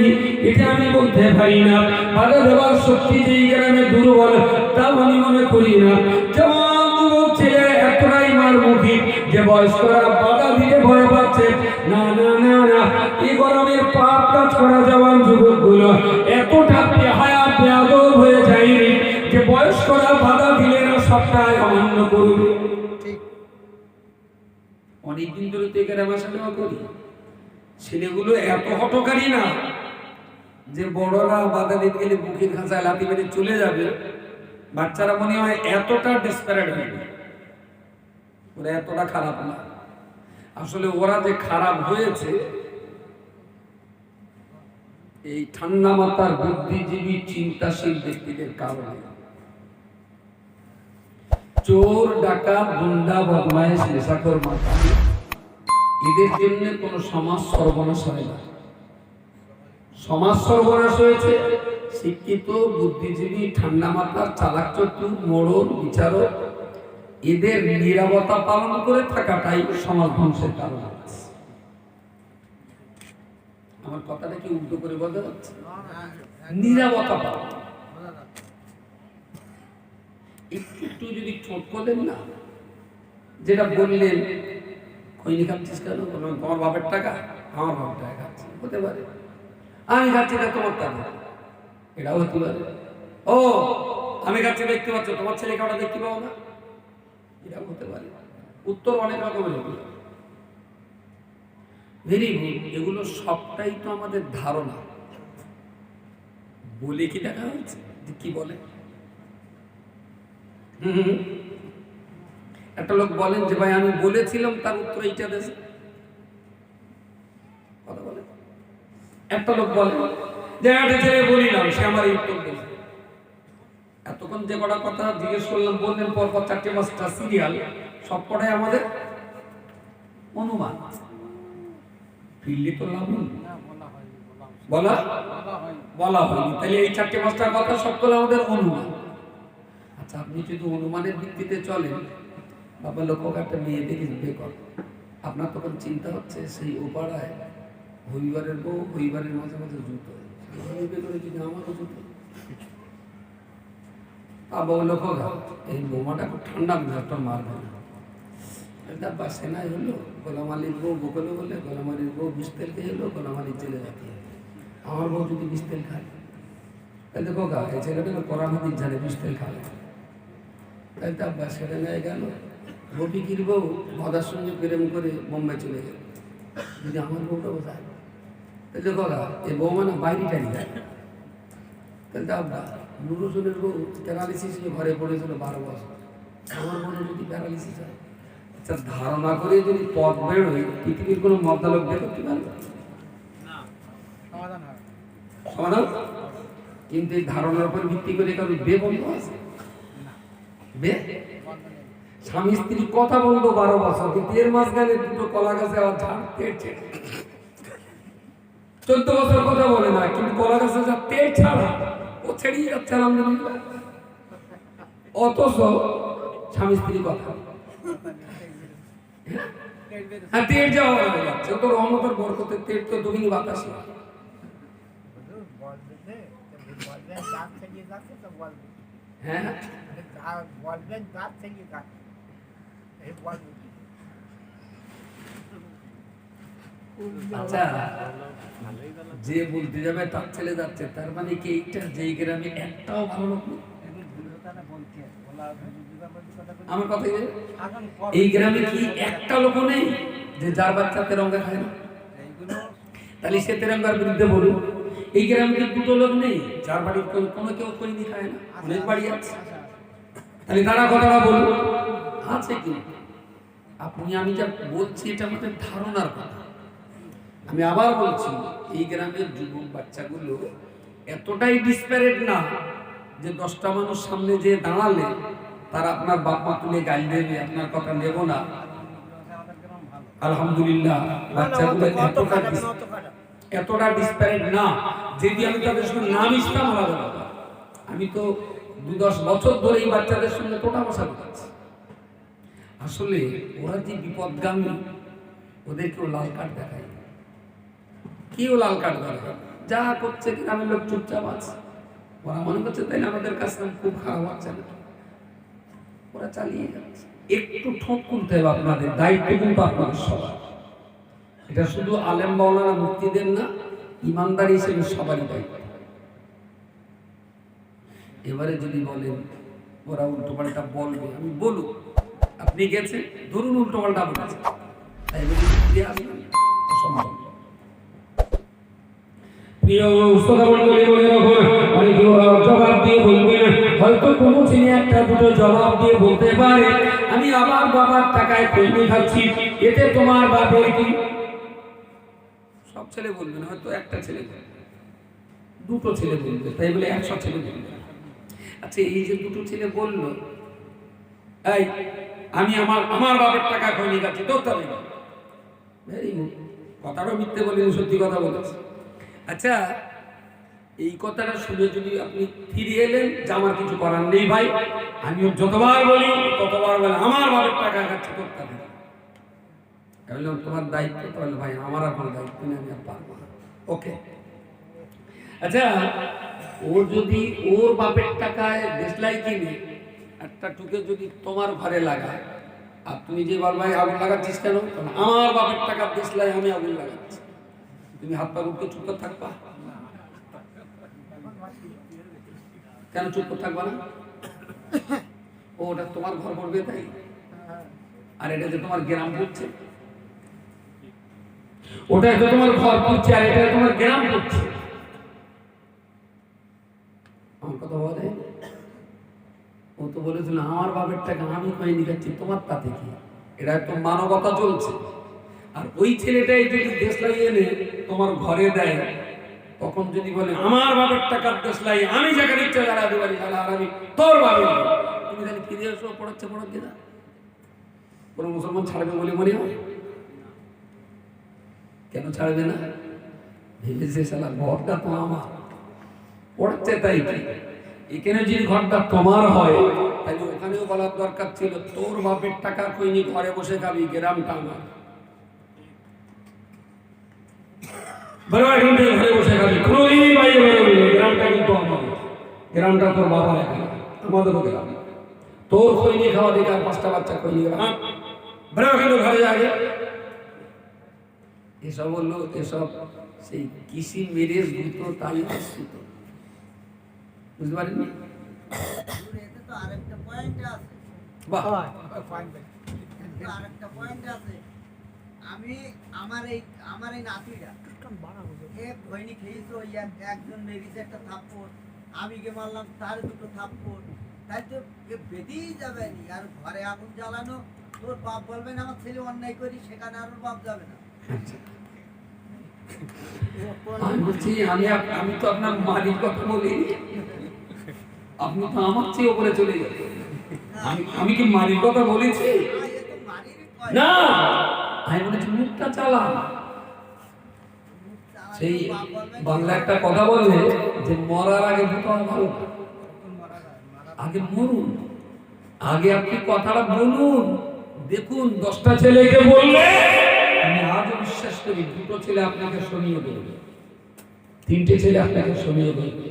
এটা আমি বলতে পারি না, বাধা দেওয়ার শক্তি যে এই গ্রামে দুর্বল তাও আমি মনে করি না। জওয়ান যুবক ছেলে এতটাই মারমুখী যে বয়স্করা বাধা দিতে ভয় পাচ্ছে। না না না না, এই গরমের পাপ কাজ করা জওয়ান যুবকগুলো এতটা বেহায়া বেয়াদব হয়ে যায়নি যে বয়স্করা বাধা দিলে না সবটাই অমান্য করবে। অনেকদিন ধরে তো এখানে আমার সাথে করি, ছেলেগুলো এত হটকারী না যে বড়রা বাধা দিতে গেলে বুকের খাঁচায় লাথি মেরে চলে যাবে, বাচ্চারা মনে হয় এতটা ডেসপারেট হয়ে যায়। ওরা এতটা খারাপ না, আসলে ওরা যে খারাপ হয়েছে এই ঠান্ডা মাথার বুদ্ধিজীবী চিন্তাশীল ব্যক্তিদের কারণে। চোর ডাকাত গুন্ডা বদমাইশ নেশাখোর মাথা এদের জন্য কোন সমাজ সর্বনাশ হয় না। সমাজ সর্বনাশ হয়েছে শিক্ষিত বুদ্ধিজীবী ঠান্ডা মাথার চালাক চতুর মোড়ল বিচারক এদের নীরবতা পালন করে থাকাটাই সমাজ ধ্বংসের কারণ। আমার কথাটা কি উল্টো করে বলতে যাচ্ছে? নীরবতা পালন একটু যদি ছোট করলেন না, যেটা বললেন খৈনি খাচ্ছিস কেন, তোমার বাপের টাকা আমার বাপের টাকা খাচ্ছি, হতে পারে আমি খাচ্ছি না তোমার টাকা, এটাও হতে পারে। ও আমি খাচ্ছি দেখতে পাচ্ছ, তোমার ছেলে কাউটা দেখতে পাও না, এটাও হতে পারে। উত্তর অনেক রকমের হতে পারে। ভেরি গুড, এগুলো সবটাই তো আমাদের ধারণা। বলে কি দেখা হয়েছে যে কি বলে? একটা লোক বলেন যে ভাই আমি বলেছিলাম, তার উত্তর এইটা দেশে কথা বলে। একটা লোক বলে যে একটা ছেলে বলিলাম, সে আমার এই উত্তর দেশে। এতক্ষণ যে কটা কথা জিজ্ঞেস করলাম, বললেন পরপর 4-5টা সিরিয়াল, সব কটাই আমাদের অনুমান। ফিরলি তো লাভ নেই, বলা হয়নি। তাহলে এই 4-5টা কথা সবগুলো আমাদের অনুমান। আচ্ছা, আপনি যদি অনুমানের ভিত্তিতে চলেন, বাবা লোক একটা মেয়ে দেখে বিয়ে কর, আপনার তখন চিন্তা হচ্ছে সেই ওপাড়ায় হরিবারের বউ, হরিবারের মাঝে মাঝে জুতো, বিয়ে করে যদি আমারও জুতো। বাবা লোক এই বোমাটা খুব ঠান্ডা মেজাজটা মারবে না। বাসে নাই হলো, গোলাম আলীর বউ গোকলে বলে, গোলাম আলীর বউ বিষ তেল খেয়ে এলো, গোলাম আলীর জেলে যাতে আমার বউ যদি বিষ তেল খায়, তাই দেখো গা এই ছেলেটা কোরআন হাদিস জানে, বিষ তেল খায়। তাই তো আব্বা সেটা নিয়ে গেল, রফিকির বউ মদার সঙ্গে প্রেম করে বোম্বে চলে গেল, যদি আমার বউটাও যায়। তাই দেখো গা এই বউ মানে বাইরে টাইম যায়। তাই তো আব্বা নুরুজনের বউ প্যারালিসিস নিয়ে ঘরে পড়েছিল 12 বছর, আমার বউ যদি প্যারালিসিস হয়। আচ্ছা, ধারণা করে যদি পথ বেরোয়, পৃথিবীর কোনো মদ্দালোক বের করতে পারবে সমাধান? কিন্তু এই ধারণার উপর ভিত্তি করে কারণ বে বন্ধ আছে। বে স্বামী স্ত্রী কথা বলতো 12 বছর, কিন্তু এর মাঝখানে দুটো কলা গাছে আবার ঝাড় তেড়ছে। 14 বছর কথা বলে না, কিন্তু কলা গাছে যা তেড় ছাড়া ও ছেড়েই যাচ্ছে আলহামদুলিল্লাহ। অথচ স্বামী স্ত্রী কথা হ্যাঁ তেড় যাওয়া হয়ে যাচ্ছে। তো রহমতের বরকতের তেড় তো দুদিন বাতাসে। হ্যাঁ আচ্ছা, যে বলতে যাবে তার ছেলে যাচ্ছে, তার মানে কি এইটা যে গ্রামে একটাও ভালো লোক নেই? আমার কথা এই গ্রামে কি একটা লোক নেই যে যার বাচ্চা তেরঙ্গা খায় না? তাহলে সে তেরঙ্গার বিরুদ্ধে বলুন। এই গ্রামে কি দুটো লোক নেই যার বাড়ির কোনো কেউ খৈনি খায় না? অনেক বাড়ি আছে। তাহলে তারা কথাটা বলুন, আছে কি? আপনি আমি যা বলছি এটা আমাদের ধারণার কথা। আমি আবার বলছি, এই গ্রামের যুবক বাচ্চাগুলো এতটাই ডিসপ্যারেট না যে 10টা মানুষ সামনে যে দাঁড়ালে তারা আপনার বাপ মা তুলে গাল দেবে, আপনার কথা নেব না। আলহামদুলিল্লাহ, বাচ্চাগুলো এতটা ডিসপ্যারেট না। যদি আমি তাদের সঙ্গে না মিশতাম আলাদা কথা। আমি তো 2-10 বছর ধরে এই বাচ্চাদের সঙ্গে টোটা বসা করছি। আসলে ওরা যে বিপদগামী, ওদেরকেও লাল কার্ড দেখায়, কেউ লাল কার্ড দেখায়। যা করছে গ্রামের লোক চুপচাপ আছে, ওরা মনে করছে তাই না আমাদের কাছে খুব খারাপ হচ্ছে না, ওরা চালিয়ে যাচ্ছে। একটু ঠোঁট খুলতে হবে আপনাদের, দায়িত্ব কিন্তু আপনাদের সবার। এটা শুধু আলেম মাওলানা মুফতিদের না, ইমানদার হিসেবে সবারই দায়িত্ব। এবারে যদি বলেন ওরা উল্টো পাল্টা বলবে, আমি বলুক, আপনি গেছেন ধরুন উল্টো পাল্টা বলেছে, তাই বলে ফিরে আসবেন অসম্ভব। প্রিয় শ্রোতামণ্ডলী, মনে রাখুন, অনেক জবাব দিয়ে বলবে না, হয়তো কোনো ছেলে একটা দুটো জবাব দিয়ে বলতে পারে আমি আমার বাবার টাকায় খৈনি খাচ্ছি, এতে তোমার বাপের কি? সব ছেলে বলবে না, হয়তো একটা ছেলে বলবে, দুটো ছেলে বলবে, তাই বলে 100 ছেলে বলবে। আচ্ছা, এই যে দুটো ছেলে বললো, এই আমি আমার বাপের টাকা খৈনি খাচ্ছি, তো তবে ভেরি গুড, কথাটাও মিথ্যে বলিনি, সত্যি কথা বলেছে। আচ্ছা, এই কথাটা শুনে যদি আপনি ফিরে এলেন যে আমার কিছু করার নেই ভাই, আমিও যতবার বলি ততবার বলে আমার বাপের টাকা খাচ্ছি, তোর তবে বললাম তোমার দায়িত্ব, তাহলে ভাই আমার আর কোনো দায়িত্ব নেই, আমি আর পারবো না। ওকে। আচ্ছা, ও যদি ওর বাপের টাকায় দেশলাই কিনে একটা টুকে যদি তোমার ঘরে লাগায়, আর তুমি যে বল ভাই আগুন লাগাচ্ছিস কেন? আমার বাপের টাকার দেশলাই আমি আগুন লাগাচ্ছি, তুমি হাত পা রুখে চুপ করে থাকবা? কেন চুপ করে থাকবা না? ওটা তোমার ঘর পড়বে তাই, আর এটা যে তোমার গ্রাম পড়ছে, ওটা তো তোমার ঘর পড়ছে, আর এটা তোমার গ্রাম পড়ছে। আমার কথা বলা যায়? ও তো বলেছিল আমার বাপের টাকা আমি খৈনি খাচ্ছি, তোমার তাতে কি? এটা তো মানবতা চলছে। আর ওই ছেলেটাই যদি দেশলাই এনে তোমার ঘরে দেয়, তখন যদি বলে আমার বাপের টাকার দেশলাই আমি যেখানে ইচ্ছা দাঁড়াতে পারি, আর আমি তোর বাপের, তুমি তাহলে ফিরে এসো, পড়াচ্ছে পড়াচ্ছে না। কোনো মুসলমান ছাড়বে বলে মনে হয়? কেন ছাড়বে না? ভেবেছে শালা ঘরটা তো আমার, পড়ছে তাই কি? এখানে যদি ঘরটা তোমার হয় তাহলে ওখানেও বলার দরকার ছিল তোর বাপের টাকা কইনি ঘরে বসে খাবি, গ্রামটা আমার। ঘরে বসে খাবি, গ্রামটা কিন্তু আমার, গ্রামটা তোর বাবার এখানে, আমাদেরও গ্রাম। তোর খৈনি খাওয়া দিকে আর 5টা বাচ্চা খৈনি ঘরে যাবে। এসব হলো, এসব সেই কৃষি মেরে দ্রুত তাই আশ্রিত, বুঝতে পারেননি? এতে তো আরেকটা পয়েন্ট আছে। বাহ, এতে আরেকটা পয়েন্ট আছে। আমি আমার এই নাতিটা এ খৈনি খেয়েছো, একজন মেরিছে একটা থাপ্পড়, আমি কে মারলাম তার 2টো থাপ্পড়, তাই তো এ বেঁধেই যাবে নি। আর ঘরে আগুন জ্বালানো, তোর বাপ বলবে না আমার ছেলে অন্যায় করি, সেখানে আর ওর বাপ যাবে না। আমি বলছি আমি তো আপনার মালিক কথা বলি, আপনি তো আমার চেয়ে উপরে চলে গেলেন। আমি কি মালিক কথা বলেছি? এ তো মারিরই পয়েন্ট। না, আমি বলেছি মুখটা চালা। সেই বাংলা একটা কথা বললে যে মরার আগে দুটো ভালো, আগে মরুন, আগে আপনি কথাটা বলুন। দেখুন 10টা ছেলেকে বললে আমি আজও বিশ্বাস করি 2টো ছেলে আপনাকে শুনিয়ে বলবে, 3টে ছেলে আপনাকে শুনিয়ে বলবে।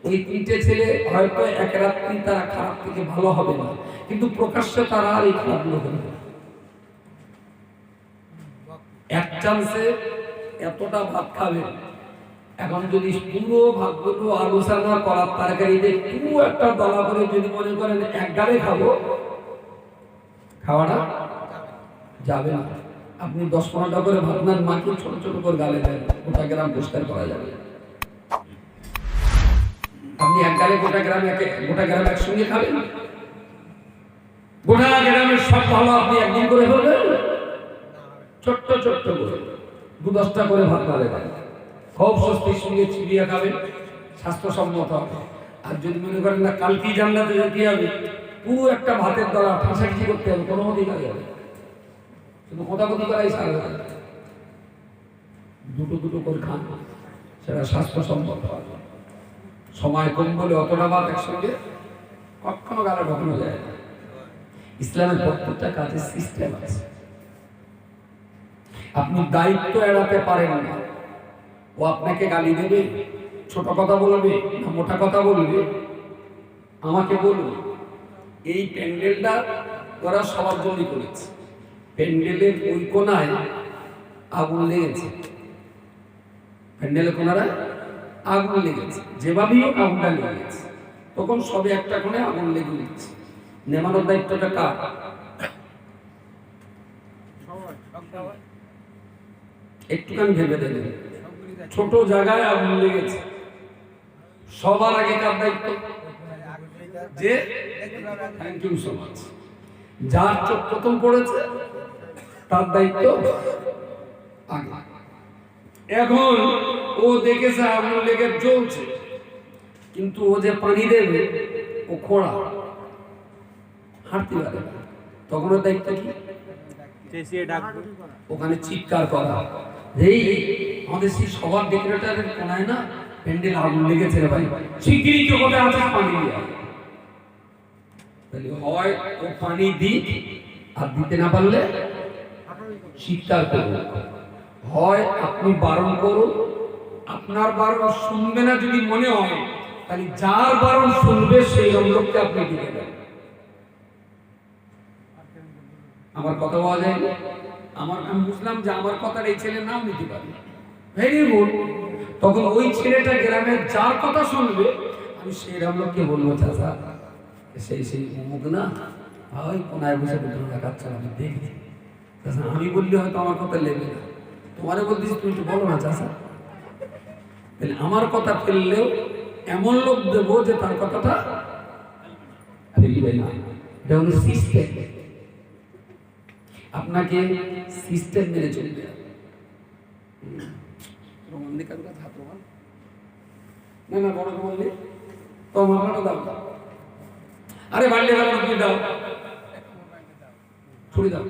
ওই 3টে ছেলে হয়তো এক রাত্রি তারা খারাপ থেকে ভালো হবে না, কিন্তু প্রকাশ্যে তারা আর এই খারাপগুলো হবে না। এক চান্সে এতটা ভাত খাবে। এখন যদি পুরো ভাতগুলো আলোচনা করার তরকারিতে পুরো একটা দলা করে যদি মনে করেন এক গালে খাবো, খাওয়াটা যাবে না। আপনি 10-15টা করে ভাত নান, মাকে ছোট ছোট করে গালে দেন, গোটা গ্রাম পরিষ্কার করা যাবে। আপনি এক গালে গোটা গ্রাম একসঙ্গে খাবেন, গোটা গ্রামের সব ভালো আপনি একদিন করে ফেলবেন? ছোট্ট ছোট্ট করে 2-10টা করে ভাত নাড়ে দেন, খুব স্বস্তির সঙ্গে চিবিয়ে খাবেন, স্বাস্থ্যসম্মত হবে। আর যদি মনে করেন না কালকে জান্নাতে যেতে হবে, পুরো একটা ভাতের দ্বারা ঠাঁসাঠি করতে হবে, কোনো মতেই কাজ হবে, শুধু কোথাকুতি করাই সারা যাবে। 2টো করে খান, সেটা স্বাস্থ্যসম্মত হবে। সময় কম বলে অতটা ভাত একসঙ্গে কখনো গালে ঢোকানো যায় না। ইসলামের প্রত্যেকটা কাজের সিস্টেম আছে। আপনি দায়িত্ব এড়াতে পারেন না। ও আপনাকে গালি দেবে, ছোট কথা বলবে না মোটা কথা বলবে, আমাকে বলুন। এই প্যান্ডেলটা ওরা সবার জন্য করেছে। প্যান্ডেলের ওই কোনায় আগুন লেগেছে, প্যান্ডেলের কোনায় আগুন লেগেছে, যেভাবেই হোক আগুনটা লেগেছে। তখন সবে একটা কোণে আগুন লেগে গেছে। নেমানোর দায়িত্বটা কার? একটুখানি ভেবে দেবেন, ছোট জায়গায় আগুন লেগেছে, সবার আগে কার দায়িত্ব? যে থ্যাংক ইউ সো মাচ, যার চোখ প্রথম পড়েছে তার দায়িত্ব আগে। এখন ও দেখেছে আগুন লেগে জ্বলছে, কিন্তু ও যে পানি দেবে ও খোঁড়া, হাঁটতে পারে না। তখন ওর দায়িত্ব কি? ওখানে চিৎকার করা, এই আমাদের সেই সবার ডেকোরেটরের কোনায় না প্যান্ডেল আগুন লেগেছে রে ভাই, শিগগিরই কেউ কোথায় আছে পানি দিয়ে। তাহলে হয় ও পানি দিক, আর দিতে না পারলে চিৎকার করুন। হয় আপনি বারণ করুন, আপনার বারণ শুনবে না যদি মনে হয়, তাহলে যার বারণ শুনবে সেই লোককে আপনি দিতে দেন। আমার কথা বলা যায়, আমি বুঝলাম যে আমার কথার এই ছেলে নাম নিতে পারে, ভেরি গুড। তখন ওই ছেলেটা গ্রামের যার কথা শুনবে, আমি সেই লোককে বলবো, চাচা সেই মুখ না ওই কোনায় বসে দেখাচ্ছে, আমি দেখছি। চাচা আমি বললে হয়তো আমার কথা লেগে না, তোমারে বলতেছি তুমি একটু বলো না চাচা। তাহলে আমার কথা ফেললেও এমন লোক দেবো যে তার কথাটা ফেলবে না। এটা হলো সিস্টেম। আপনাকে সিস্টেম মেনে চলতে হবে। না না বড় রুমাল নেই তো মাথাটা দাও। আরে বাড়লে দাও, তুমি দাও, ছুরি দাও।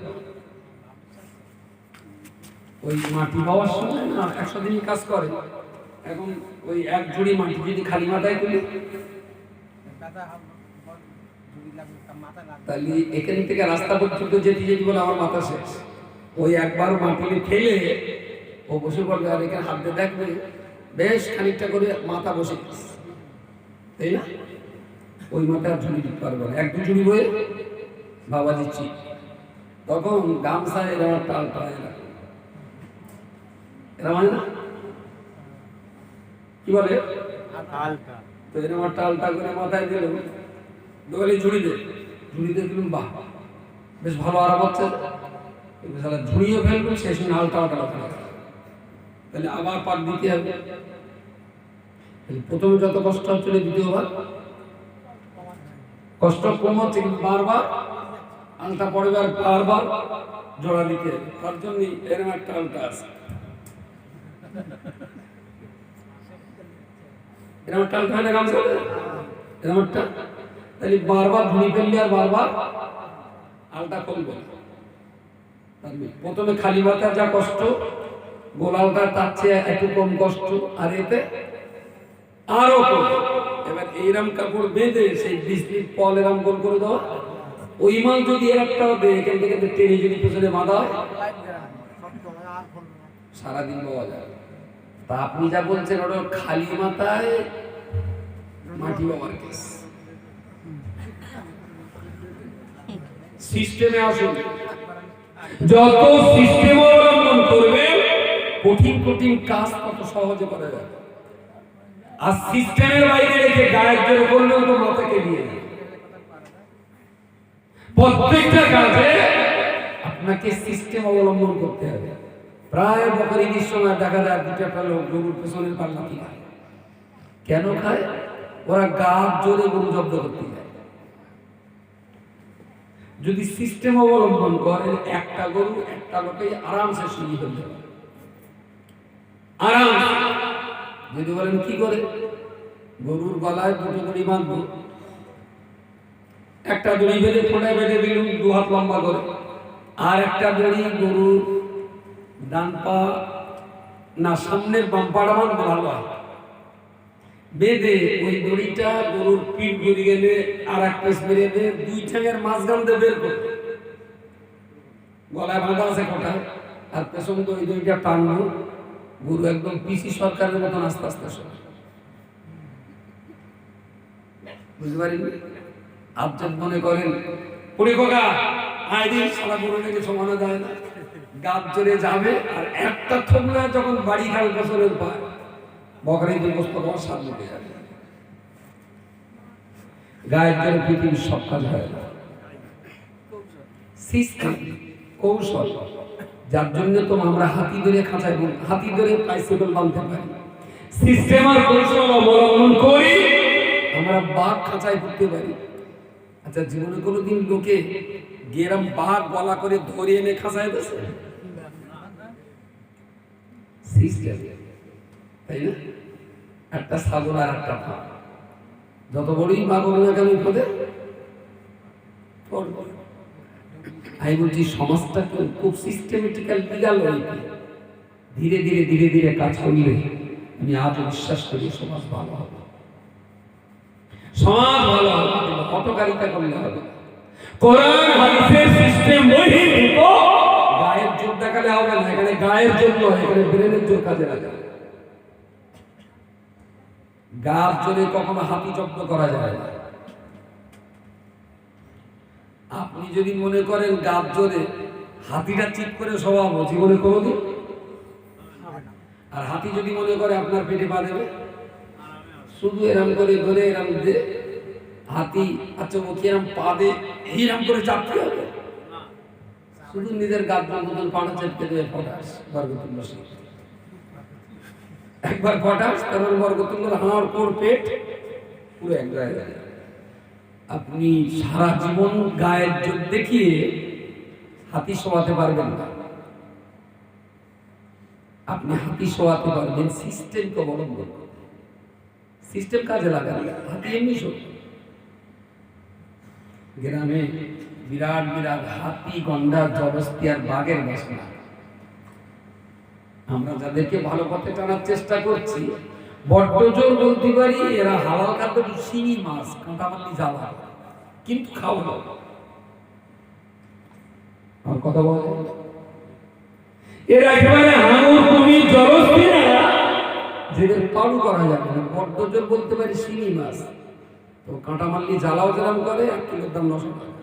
ওই মাটি পাওয়ার সময় না 100 দিনই কাজ করে। এখন ওই এক ঝুড়ি মাটি যদি খালি মাথায় তুলি, তাহলে এখান থেকে রাস্তা পর্যন্ত যেতে যেতে বলে আমার মাথা শেষ। ওই একবার মাটি ফেলে ও বসে পড়বে, আর এখানে হাত দিয়ে দেখবে বেশ খানিকটা করে মাথা বসে গেছে, তাই না? ওই মাথা আর ঝুড়ি দিতে পারবে না। 1-2 ঝুড়ি বয়ে বাবা দিচ্ছি, তখন গামছা এরা টাল পায় না, এরা মানে না কি বলে তো এরকম টালটা করে মাথায় দিল, দোকানে ঝুড়িতে দিলুম, বাহ বেশ ভালো আরাম হচ্ছে। ঝুড়িও ফেলবেন সেই সময় হালটা তাহলে আবার পাক দিতে হবে। প্রথমে যত কষ্ট হচ্ছিল দ্বিতীয়বার কষ্ট কম হচ্ছে, কিন্তু বারবার আলটা পড়বে আর বারবার জোড়া দিতে হবে। তার জন্যই এরকম একটা আলটা আছে, এরকম একটা আলটা হয় না গামছা, এরকম একটা। তাহলে বারবার ঝুড়ি ফেললে আর বারবার আলটা খুলবে। প্রথমে খালি মাথায় যা কষ্ট, গোলালটা তার চেয়ে একটু কম কষ্ট, আর এতে আরো কম। এবার এইরাম কাপড় বেঁধে সেই 20 মিনিট পল এরাম গোল করে দেওয়া, ওই মাল যদি একটাও দেয় এখান থেকে টেনে যদি পেছনে বাঁধা হয় সারাদিন পাওয়া যায়। তা আপনি যা বলছেন ওটা খালি মাথায় মাটি বাবার কেস। সিস্টেমে আসুন, যত সিস্টেম অবলম্বন করবে কঠিন কঠিন কাজ তত সহজে করা যাবে। আর সিস্টেমের বাইরে রেখে গায়ের জোরে করলেও তো মাথাকে নিয়ে যাবে। প্রত্যেকটা কাজে আপনাকে সিস্টেম অবলম্বন করতে হবে। প্রায় বকরির সময় দেখা যায় 2টা লোক গরুর পেছনের পাল্লা কি খায়। কেন খায়? ওরা গাছ জোরে গরু জব্দ করতে যায়। যদি সিস্টেম অবলম্বন করেন একটা গরু একটা লোকেই আরামসে শুয়ে ফেলতে পারে, আরাম। যদি বলেন কি করে, গরুর গলায় 2টো দড়ি বাঁধবো, একটা দড়ি বেঁধে ফোঁটায় বেঁধে দিলুম 2 হাত লম্বা করে, আর একটা দড়ি গরুর ডান পা না সামনের বাম পাড়া বাঁধবো ভালো হয়, বেঁধে ওই দড়িটা গরুর পিঠ গড়ি গেলে আর এক পেস মেরে দিয়ে 2 ঠ্যাঙের মাঝখান দিয়ে বের করে গলায় বাঁধা আছে কোটায়, আর পেছন তো ওই দড়িটা টানবো, গরু একদম পিসি সরকারের মতন আস্তে আস্তে সরে। বুঝতে পারিনি? আপনি মনে করেন পড়ে কোকা আইদিন সারা গরু থেকে সমানো যায় না, গাছ জোরে যাবে আর একটা থমলা যখন বাড়ি খাল বছরের পায় বকরি দুর্গস্ত হওয়ার স্বাদ উঠে যাবে। গায়ের জোরে পৃথিবীর সব কাজ হয় না। সিস্টেম, কৌশল, যার জন্য তো আমরা হাতি ধরে খাঁচাই, হাতি ধরে বাইসাইকেল বাঁধতে পারি। সিস্টেম আর কৌশল অবলম্বন করি আমরা বাঘ খাঁচায় ঢুকতে পারি। আচ্ছা, জীবনে কোনোদিন লোকে গেরাম বাঘ গলা করে ধরে এনে খাঁচায় দিয়েছে? সিস্টেম, তাই না? একটা ছাগল আর একটা পা, যত বড়ই বাঘ হবে না কেন পদে আমি বলছি সমাজটা খুব সিস্টেমেটিক্যাল লিগাল হইতে ধীরে ধীরে ধীরে ধীরে কাজ করলে আমি আজও বিশ্বাস করি সমাজ ভালো হবে। সমাজ ভালো হবে, হটকারিতা করলে হবে। কোরআন হাদিসের সিস্টেম বহির্ভূত গায়ের জোর দেখালে হবে না। এখানে গায়ের জন্য, এখানে ব্রেনের জোর কাজে লাগে। গাছ জোরে কখনো হাতি জব্দ করা যায় না। আপনি যদি মনে করেন গাছ জোরে হাতিটা চিৎ করে স্বভাব জীবনে কোনোদিন, আর হাতি যদি মনে করে আপনার পেটে পা দেবে, শুধু এরম করে ধরে এরম দে হাতি, আচ্ছা ও কি এরম পা দে এইরম করে চাপতে হবে? শুধু নিজের গাছ মতন পাড়া চেপকে দেবে। ফটাস বরকতুল্লাহ, একবার ফটাস, তারপর বরকতুল্লাহ হাওয়ার কোর পেট পুরো এক জায়গায়। আপনি সারা জীবন গায়ের জোর দেখিয়ে হাতি শোয়াতে পারবেন না। আপনি হাতি শোয়াতে পারবেন সিস্টেমকে অবলম্বন করে। সিস্টেম কাজে লাগান, হাতি এমনি শোয়। গ্রামে বিরাট বিরাট হাতি, গন্ডার, জবস্তি আর বাঘের বাসনা। আমরা যাদেরকে ভালো পথে টানার চেষ্টা করছি, বড্ড জোর বলতে পারি এরা হালাল খাদ্য শিঙি মাছ, কাঁটামাটি জ্বালা, কিন্তু খাওয়া দাওয়া আর কথা বলে এর একেবারে হাঙর কুমির জলস্থি না, যেদের পালু করা যাবে না। বড্ড জোর বলতে পারি শিঙি মাছ, তো কাঁটা মারলি জ্বালাও যেরাম করে, 1 কিলোর দাম 900 টাকা।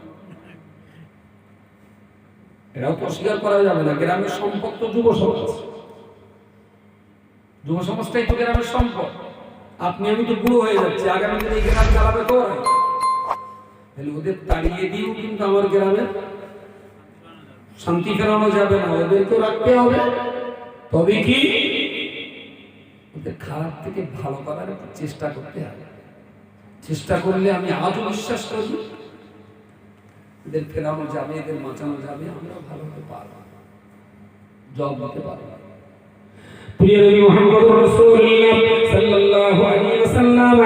এরাও তো অস্বীকার করা যাবে না। গ্রামের সম্পদ তো যুব সমাজ, যুব সমাজটাই তো গ্রামের সম্পদ। আপনি আমি তো বুড়ো হয়ে যাচ্ছি, আগামী দিনে এই গ্রাম চালাবে তো ওরাই। তাহলে ওদের তাড়িয়ে দিয়েও কিন্তু আমার গ্রামে শান্তি ফেরানো যাবে না, ওদেরকেও রাখতে হবে। তবে কি ওদের খারাপ থেকে ভালো করার একটু চেষ্টা করতে হবে। চেষ্টা করলে আমি আজও বিশ্বাস করি এদের ফেরানো যাবে, এদের বাঁচানো যাবে, আমরা ভালো হতে পারবো, জব দিতে পারবো। প্রিয় নবী মুহাম্মদুর রাসূলুল্লাহ সাল্লাল্লাহু আলাইহি ওয়াসাল্লাম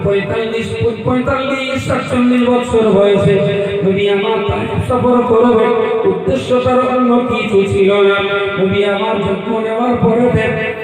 45-47 বছর বয়সে নবী আমার তায়েফ সফর করবেন। উদ্দেশ্য তার অন্য কিছু ছিল না। নবী আমার জন্ম নেওয়ার পরে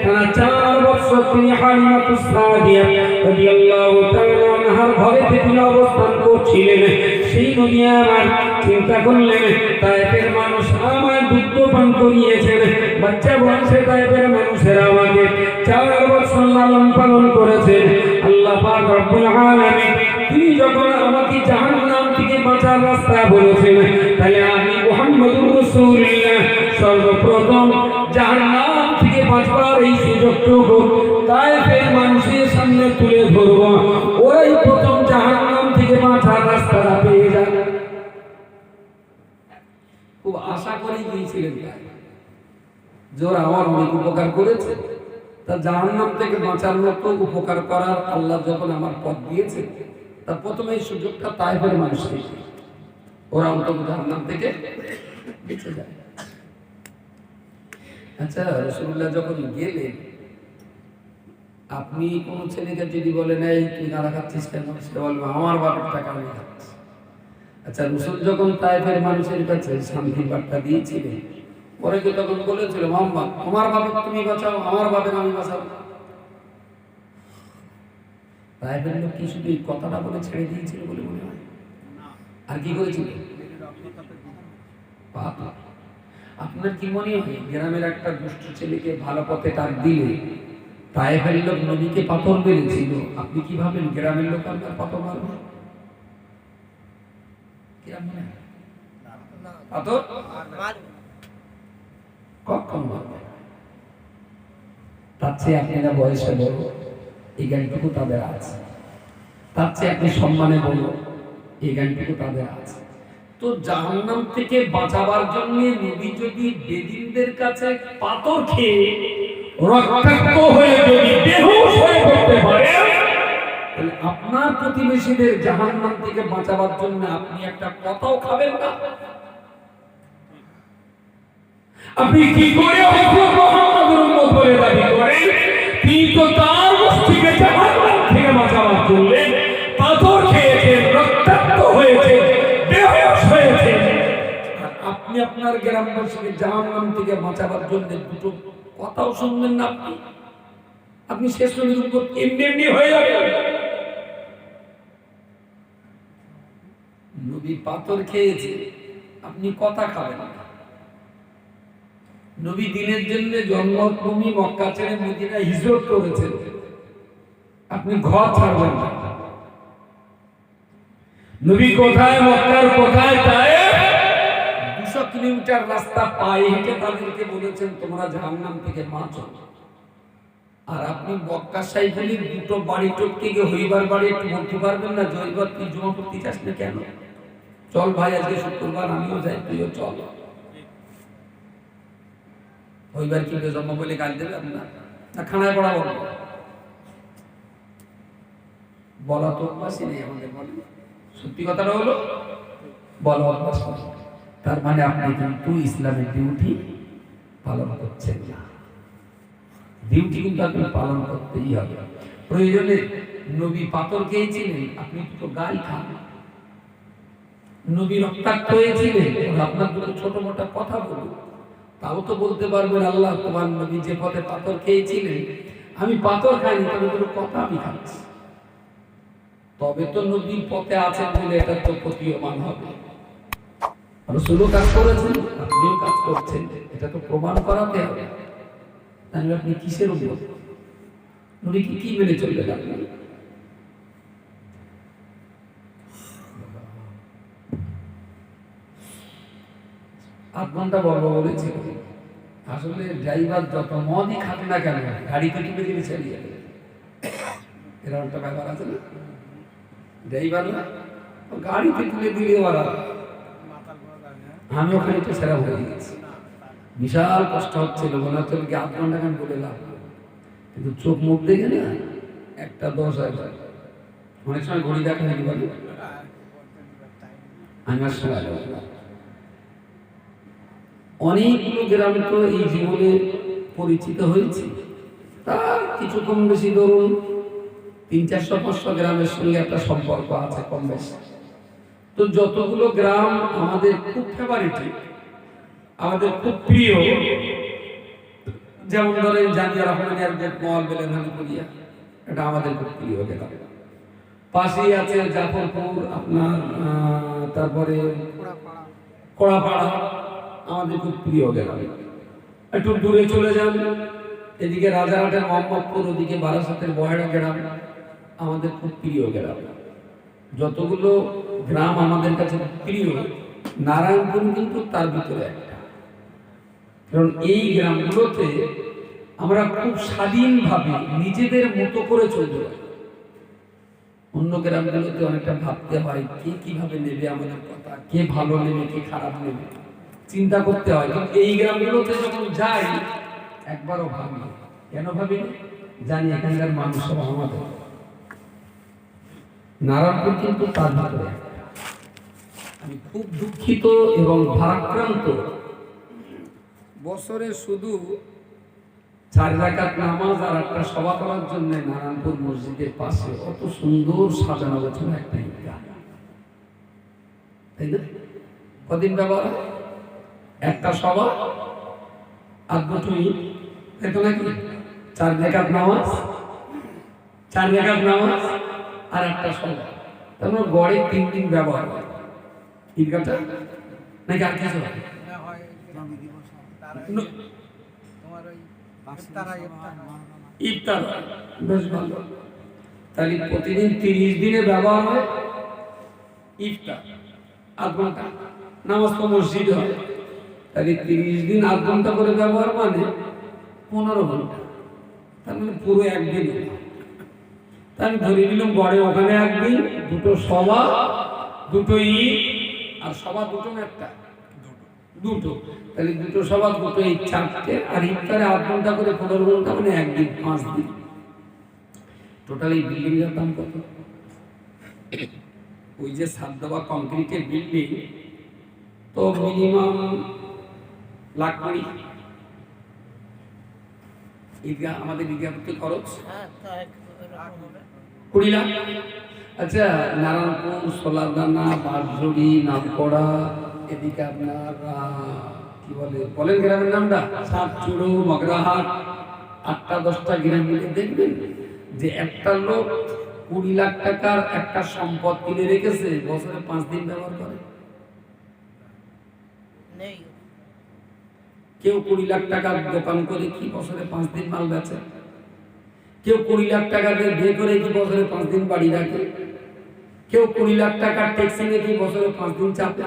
টানা 4 বছর তিনি হালিমাতুস সাদিয়া রাদিয়াল্লাহু তাআলা আনহার ঘরে তিনি অবস্থান করছিলেন। সেই নবী আমার চিন্তা করলেন, তায়েফের মানুষ আমায় দুধ পান করিয়েছেন, বাচ্চা বয়সে তায়েফের মানুষেরা আমাকে 4 বছর লালন পালন করেছেন। আল্লাহ পাক রব্বুল আলামিন তিনি যখন আমাকে জাহান্নাম থেকে বাঁচার রাস্তা বলেছেন, তাহলে আমি মুহাম্মদুর রাসূলুল্লাহ সর্বপ্রথম জাহান্নাম থেকে বাঁচবার এই সুযোগটুকু তায়েফের মানুষের সামনে তুলে ধরব। ওরাই প্রথম জাহান্নাম থেকে বাঁচার রাস্তাটা পেয়ে যাবে। খুব আশা করেই গিয়েছিলেন জোর আমার অনেক উপকার করেছে, তা জাহান্নাম থেকে বাঁচার মতো উপকার করার আল্লাহ যখন আমার পথ দিয়েছে, তা প্রথমে এই সুযোগটা তায়েফের মানুষকে, ওরা অন্তত জাহান্নাম থেকে বেঁচে যায়। আচ্ছা, রাসূলুল্লাহ যখন গেলেন, আপনি কোনো ছেলেকে যদি বলেন এই তুই গাঁদা খাচ্ছিস কেন, সে বলবে আমার বাপের টাকা আমি খাচ্ছি। আচ্ছা, রাসূল যখন তায়েফের মানুষের কাছে শান্তির বার্তা দিয়েছিলেন, পরে কেউ তখন বলেছিল মোহাম্মদ তোমার বাপের তুমি বাঁচাও, আমার বাপের আমি বাঁচাও। তায়েফের লোক কি শুধু এই কথাটা বলে ছেড়ে দিয়েছিল বলে মনে হয়? আর কি করেছিল? আপনার কি মনে হয় গ্রামের একটা দুষ্ট ছেলেকে ভালো পথে টাক দিলে তায়েফের লোক নবীকে পাথর মেরেছিল, আপনি কি ভাবেন গ্রামের লোক আপনার পাথর মারবে? পাথর কখন মারবে? তার চেয়ে আপনারা বয়সে বড়, এই জ্ঞানটুকু তাদের আছে। তার চেয়ে আপনি সম্মানে বড়, এই জ্ঞানটুকু তাদের আছে। তো জাহান্নাম থেকে বাঁচাবার জন্য নবী যদি বেদিনদের কাছে পাথর খেয়ে রক্তাক্ত হয়ে যদি বেহুশ হয়ে পড়তে পারে, তাহলে আপনার প্রতিবেশীদের জাহান্নাম থেকে বাঁচাবার জন্য আপনি একটা কথাও খাবেন না। আপনি কি করে মুহাম্মদের উম্মত বলে দাবি করেন? তিনি তো তার গোষ্ঠীকে জাহান্নাম থেকে বাঁচাবার জন্য পাথর খেয়েছেন, রক্তাক্ত হয়েছে, বেহুশ হয়েছে। আপনি আপনার গ্রামবাসীকে জাহান্নাম থেকে বাঁচাবার জন্য দুটো কথাও শুনবেন না। আপনি শেষ নবীর উপর এমনি এমনি হয়ে যাবে। নবী পাথর খেয়েছে, আপনি কথা খাবেন না। নবী দিনের জন্য জন্মভূমি মক্কা ছেড়ে মদিনায় হিজরত করেছেন, আপনি ঘর ছাড়বেন না। নবী কোথায় মক্কার কোথায় তায়েফ 200 কিলোমিটার রাস্তা পায়ে হেঁটে তাদেরকে বলেছেন তোমরা জাহান্নাম থেকে বাঁচো। আর আপনি মক্কা সাইফুলির দুটো বাড়ি টপকে গিয়ে হইবার বাড়ি একটু বলতে পারবেন না, জয়বার তুই জমা করতে চাস না কেন? চল ভাই আজকে শুক্রবার আমিও যাই, তুইও চল। হইবার কি জমা বলে গাল দেবে আপনার না খানায় পড়া বলবো? বলা তো অভ্যাসই নেই আমাদের, বলে সত্যি কথাটা হলো বলা অভ্যাস করুন। তার মানে আপনি কিন্তু ইসলামের ডিউটি পালন করছেন না। ডিউটি কিন্তু আপনি পালন করতেই হবে। প্রয়োজনে নবী পাথর খেয়েছিলেন, আপনি দুটো গাল খান। নবী রক্তাক্ত হয়েছিলেন, আপনার দুটো ছোট মোটা কথা বলুন, তাও তো বলতে পারবেন আল্লাহ তোমার নবী যে পথে পাথর খেয়েছিলেন আমি পাথর খাইনি, তবে দুটো কথা আমি খাচ্ছি। তবে তো নবীর পথে আছেন বলে এটা তো প্রতীয়মান হবে। রাসূলও কাজ করেছেন, আপনিও কাজ করছেন, এটা তো প্রমাণ করাতে হবে। তাহলে আপনি কিসের উপর নবী কি মেনে চলবেন আপনি? আধ ঘন্টা বলবো বলেছিল। আসলে ড্রাইভার যত মদই খাক না কেন গাড়িতে তুলে দিলে চালিয়ে যাবে, এরকম একটা ব্যাপার আছে না? ড্রাইভাররা গাড়িতে তুলে দিলে ওরা, আমি ওখানে একটু সেরা হয়ে গেছি, বিশাল কষ্ট হচ্ছিল, মনে হচ্ছিল কি আধ ঘন্টা খান বলে লাভ, কিন্তু চোখ মুখ দেখে না 1:10 হয়। অনেক সময় ঘড়ি দেখা নাকি বলে আমার সময় অনেকগুলো গ্রাম তো এই জীবনে পরিচিত হয়েছে, তার কিছু কম বেশি ধরুন 300-400 গ্রামের সঙ্গে একটা সম্পর্ক আছে কম বেশি। তো যতগুলো গ্রাম আমাদের খুব ফেভারিট, আমাদের খুব প্রিয়, যেমন ধরেন জানিয়া রহমানিয়ার মহল বেলেনহানিপুরিয়া, এটা আমাদের খুব প্রিয় গ্রাম। পাশেই আছে জাফরপুর, আপনার তারপরে কড়াপাড়া, আমাদের খুব প্রিয় গ্রাম। একটু দূরে চলে যান, এদিকে রাজারহাটের মোহাম্মদপুর, ওদিকে বারাসাতের বহেড়া গ্রাম, আমাদের খুব প্রিয় গ্রাম। যতগুলো গ্রাম আমাদের কাছে প্রিয়, নারায়ণপুর কিন্তু তার ভিতরে একটা। কারণ এই গ্রামগুলোতে আমরা খুব স্বাধীনভাবে নিজেদের মতো করে চলতে পারি। অন্য গ্রামগুলোতে অনেকটা ভাবতে হয় কে কিভাবে নেবে আমাদের কথা, কে ভালো নেবে কে খারাপ নেবে, চিন্তা করতে হয়। কিন্তু এই গ্রামগুলোতে যখন যাই একবারও ভাবি, কেন ভাবি? জানি এখানকার মানুষ সব আমাদের। নারায়ণপুর কিন্তু তার ভিতরে। আমি খুব দুঃখিত এবং ভারাক্রান্ত, বছরে শুধু 4 রাকাত নামাজ আর একটা সভা করার জন্য নারায়ণপুর মসজিদের পাশে অত সুন্দর সাজানো গোছানো একটা ঈদগাহ, তাই না? কদিন ব্যবহার হয়? একটা সভা আর দুটো ঈদ, তাই তো নাকি? 4 রাকাত নামাজ, 4 রাকাত নামাজ আর একটা সভা, তার মানে গড়ে 3 দিন ব্যবহার হয় ঈদগাহটা, নাকি আর কিছু হয়? ইফতার বেশ ভালো। তাহলে প্রতিদিন 30 দিনে ব্যবহার হয় ইফতার, আধ ঘন্টা। নামাজ তো মসজিদ হয়, তাহলে 30 দিন আধ ঘন্টা করে ব্যবহার মানে 15 ঘন্টা, তার মানে পুরো একদিন। তা আমি ধরে নিলাম গড়ে ওখানে একদিন, দুটো সভা, দুটো ঈদ, আর সভা দুটো না একটা, দুটো, তাহলে দুটো সভা দুটো ঈদ, 4টে, আর ইফতারে আধ ঘন্টা করে 15 ঘন্টা, মানে একদিন 5 দিন। টোটাল এই বিল্ডিংয়ের দাম কত? ওই যে ছাদ দেওয়া কংক্রিটের বিল্ডিং তো মিনিমাম লাখ কোটি। ঈদগাহ, আমাদের ঈদগাহ খরচ 20 লাখ। আচ্ছা, নারায়ণপুর, সোলারদানা, বাঁশজড়ি, নামকড়া, এদিকে আপনার কি বলেন গ্রামের নামটা, সাতচুড়ো, মগরাহাট, 8টা-10টা গ্রাম মিলে দেখবেন যে একটা লোক 20 লাখ টাকার একটা সম্পদ কিনে রেখেছে, বছরে 5 দিন ব্যবহার করে। কেউ 20 লাখ টাকার দোকান করে কি বছরে 5 দিন মাল বেচে? কেউ 20 লাখ টাকা দিয়ে বিয়ে করে কি বছরে 5 দিন বাড়ি রাখে? কেউ 20 লাখ টাকার ট্যাক্সি নিয়ে কি বছরে 5 দিন চাপে?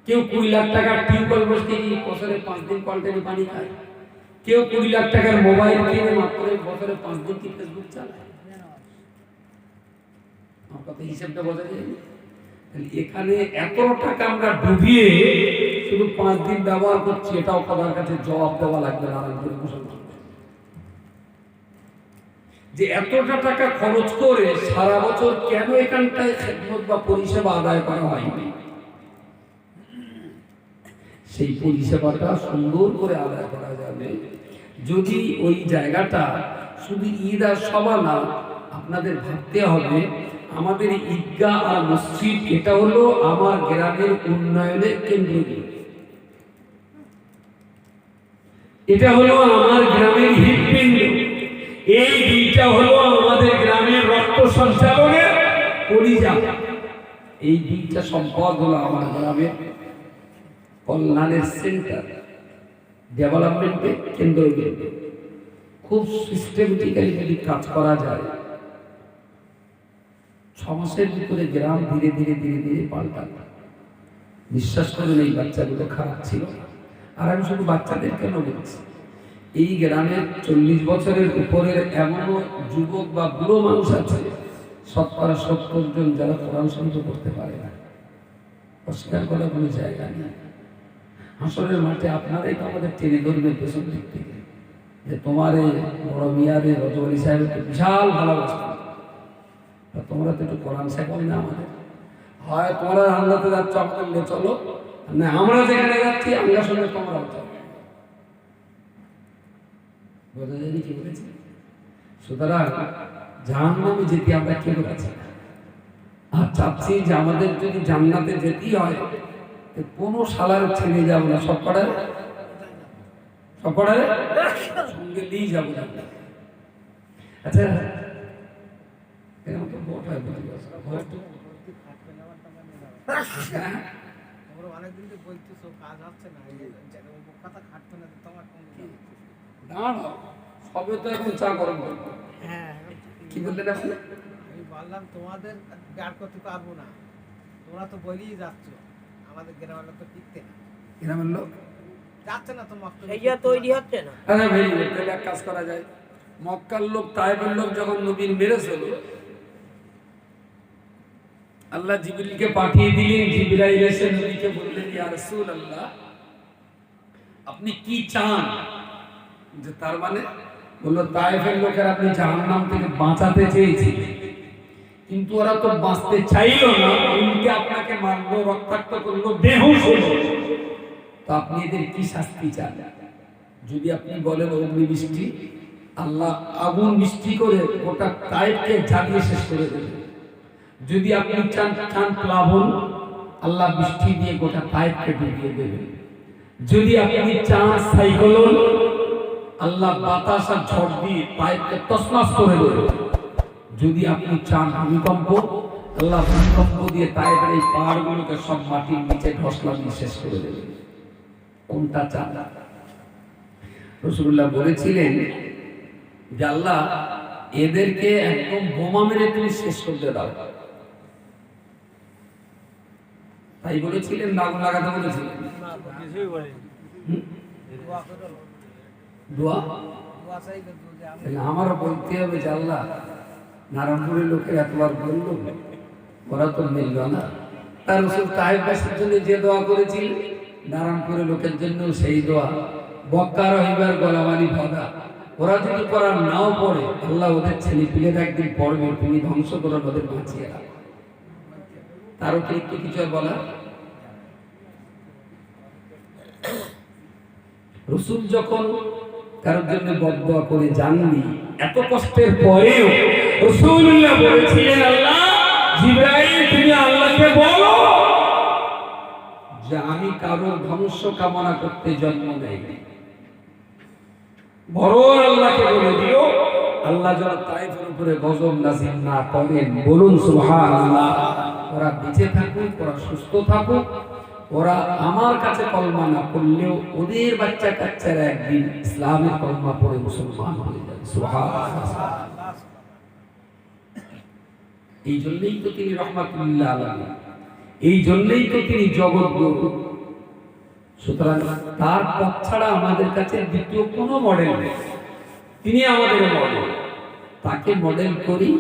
কেউ 20 লাখ টাকার টিউবওয়েল বসতে কি বছরে 5 দিন কলটেনে পানি খায়? কেউ 20 লাখ টাকার মোবাইল কিনে মাত্র বছরে 5 দিন কি ফেসবুক চালায়? আমার কথা হিসাবটা বোঝা যায়। এখানে এত টাকা আমরা ডুবিয়ে শুধু 5 দিন ব্যবহার করছি, এটাও সবার কাছে জবাব দেওয়া লাগবে নারায়ণপুর মুসলমান। যে এতটা টাকা খরচ করে সারা বছর কেন এখানটায় খেদমত বা পরিষেবা আদায় করা হয়নি। সেই পরিষেবাটা সুন্দর করে আদায় করা যাবে যদি ওই জায়গাটা শুধু ঈদ আর সভা না, আপনাদের ভাবতে হবে আমাদের ঈদগাহ আর মসজিদ এটা হলো আমার গ্রামের উন্নয়নের কেন্দ্রবিন্দু, এটা হলো আমার গ্রামের হৃদপিণ্ড, এই দুইটা হলো আমাদের গ্রামের রক্ত সঞ্চালনের পরিজা। এই দুইটা সম্পদ হলো আমার গ্রামের কল্যাণের সেন্টার, ডেভেলপমেন্টের কেন্দ্রবিন্দু। খুব সিস্টেমেটিক্যালি যদি কাজ করা যায় 6 মাসের ভিতরে গ্রাম ধীরে ধীরে ধীরে ধীরে পাল্টাবে। বিশ্বাস করেন এই বাচ্চাগুলো খারাপ ছিল না। আর আমি শুধু বাচ্চাদের কেন বলছি, এই গ্রামের 40 বছরের উপরের এমনও যুবক বা বুড়ো মানুষ আছে 70 জন যারা কোরআন শরীফ পড়তে পারে না। অস্বীকার করার কোনো জায়গা নেই। হাসরের মাঠে আপনারাই তো আমাদের টেনে ধরবেন পেছন দিক থেকে, যে তোমার এই বড় মিয়ারে রজব আলী সাহেবের তো বিশাল ভালোবাসা, তোমরা তো একটু কোরআন শেখাও না আমাদের। হয় তোমরা আল্লাহতে যাচ্ছ আমাদের নিয়ে চলো, না আমরা যেখানে যাচ্ছি আমরা সঙ্গে তোমরাও চলো। বোঝা যায়নি কি বলেছি? সুতরাং জাহান্নামে যেতে আমরা কেউ আছি না, আর চাচ্ছি যে আমাদের যদি জান্নাতে যেতেই হয় কোনো শালার ছেড়ে যাবো না, সব পড়ার সঙ্গে নিয়ে যাবো না। আচ্ছা এরকম তো ভোট হয়, অনেকদিন তো বলতেছো কাজ হচ্ছে না, কথা খাটবে না তোমার দাঁড়াও, সবে তো এখন চা গরম করবো। হ্যাঁ কি বললেন আপনি? আমি বললাম তোমাদের গার্ড করতে পারবো না, তোমরা তো বলেই যাচ্ছ আমাদের গ্রামের লোক তো টিকতে না, গ্রামের লোক যাচ্ছে না তো মক্তব্য তৈরি হচ্ছে না। আরে ভাই তাহলে এক কাজ করা যায়, মক্কার লোক তায়েফের লোক যখন নবীর মেরেছিল, আল্লাহ জিবরিলকে পাঠিয়ে দিলেন। জিবরাইল এসে নবীকে বললেন, ইয়া রাসূলুল্লাহ আপনি কি চান? যে তার মানে বললো তায়েফের লোকেরা আপনি জাহান্নাম থেকে বাঁচাতে চেয়েছি, কিন্তু ওরা তো বাঁচতে চাইল না, উল্টে আপনাকে মারলো, রক্তাক্ত করলো, বেহুশ হলো। তো আপনি এদের কি শাস্তি চান? যদি আপনি বলেন অগ্নিবৃষ্টি, আল্লাহ আগুন বৃষ্টি করে গোটা তায়েফকে জ্বালিয়ে শেষ করে দেবে। যদি আপনি চান প্লাবন, আল্লাহ বৃষ্টি দিয়ে গোটা তায়েফকে ডুবিয়ে দেবে। যদি আপনি চান সাইক্লোন, আল্লাহ বাতাস আর ঝড় দিয়ে তায়েফকে তছনছ করে দেবে। যদি আপনি চান ভূমিকম্প, আল্লাহ ভূমিকম্প দিয়ে তায়েফের এই পাহাড়গুলোকে সব মাটির নিচে ধসলা দিয়ে শেষ করে দেবে। কোনটা চান? রাসূলুল্লাহ বলেছিলেন যে আল্লাহ এদেরকে একদম বোমা মেরে তুমি শেষ করতে দাও। তাই বলেছিলেন না আগুন লাগাতে বলেছিলেন? দোয়া আমারও বলতে হবে যে আল্লাহ নারায়ণপুরের লোকের এতবার বললো, ওরা তো মিলল না। তার রাসূল তায়েফবাসীর জন্য যে দোয়া করেছিলেন, নারায়ণপুরের লোকের জন্য সেই দোয়া। বক্কার হইবার গলামালি ভদা, ওরা যদি করার নাও পড়ে, আল্লাহ ওদের ছেলে পিলের একদিন পড়বে, তুমি ধ্বংস করে ওদের বাঁচিয়ে রাখো। তার অতিরিক্ত কিছু বলা? রাসূল যখন কারোর জন্য বদদোয়া করে যাননি, এত কষ্টের পরেও রাসূলুল্লাহ বলেছিলেন, আল্লাহ জিবরাইল তুমি আল্লাহকে বলো যে আমি কারোর ধ্বংস কামনা করতে জন্ম নেইনি, বরং আল্লাহকে বলে দিও আল্লাহ যেন তায়েফের উপরে গজব নাযিল না করেন। বলুন সুবহানাল্লাহ। ওরা বেঁচে থাকুক, ওরা সুস্থ থাকুক, ওরা আমার কাছে কলমা না পড়লেও ওদের বাচ্চা কাচ্চারা একদিন ইসলামের কলমা পড়ে মুসলমান হয়ে যাবে। সুবহানাল্লাহ। এই জন্যই তো তিনি রহমাতুল্লাহ আলাইহি, এই জন্যই তো তিনি জগৎগুরু। সুতরাং তার পথ ছাড়া আমাদের কাছে দ্বিতীয় কোনো মডেল নেই, তিনি আমাদের মডেল। তাকে মডেল করি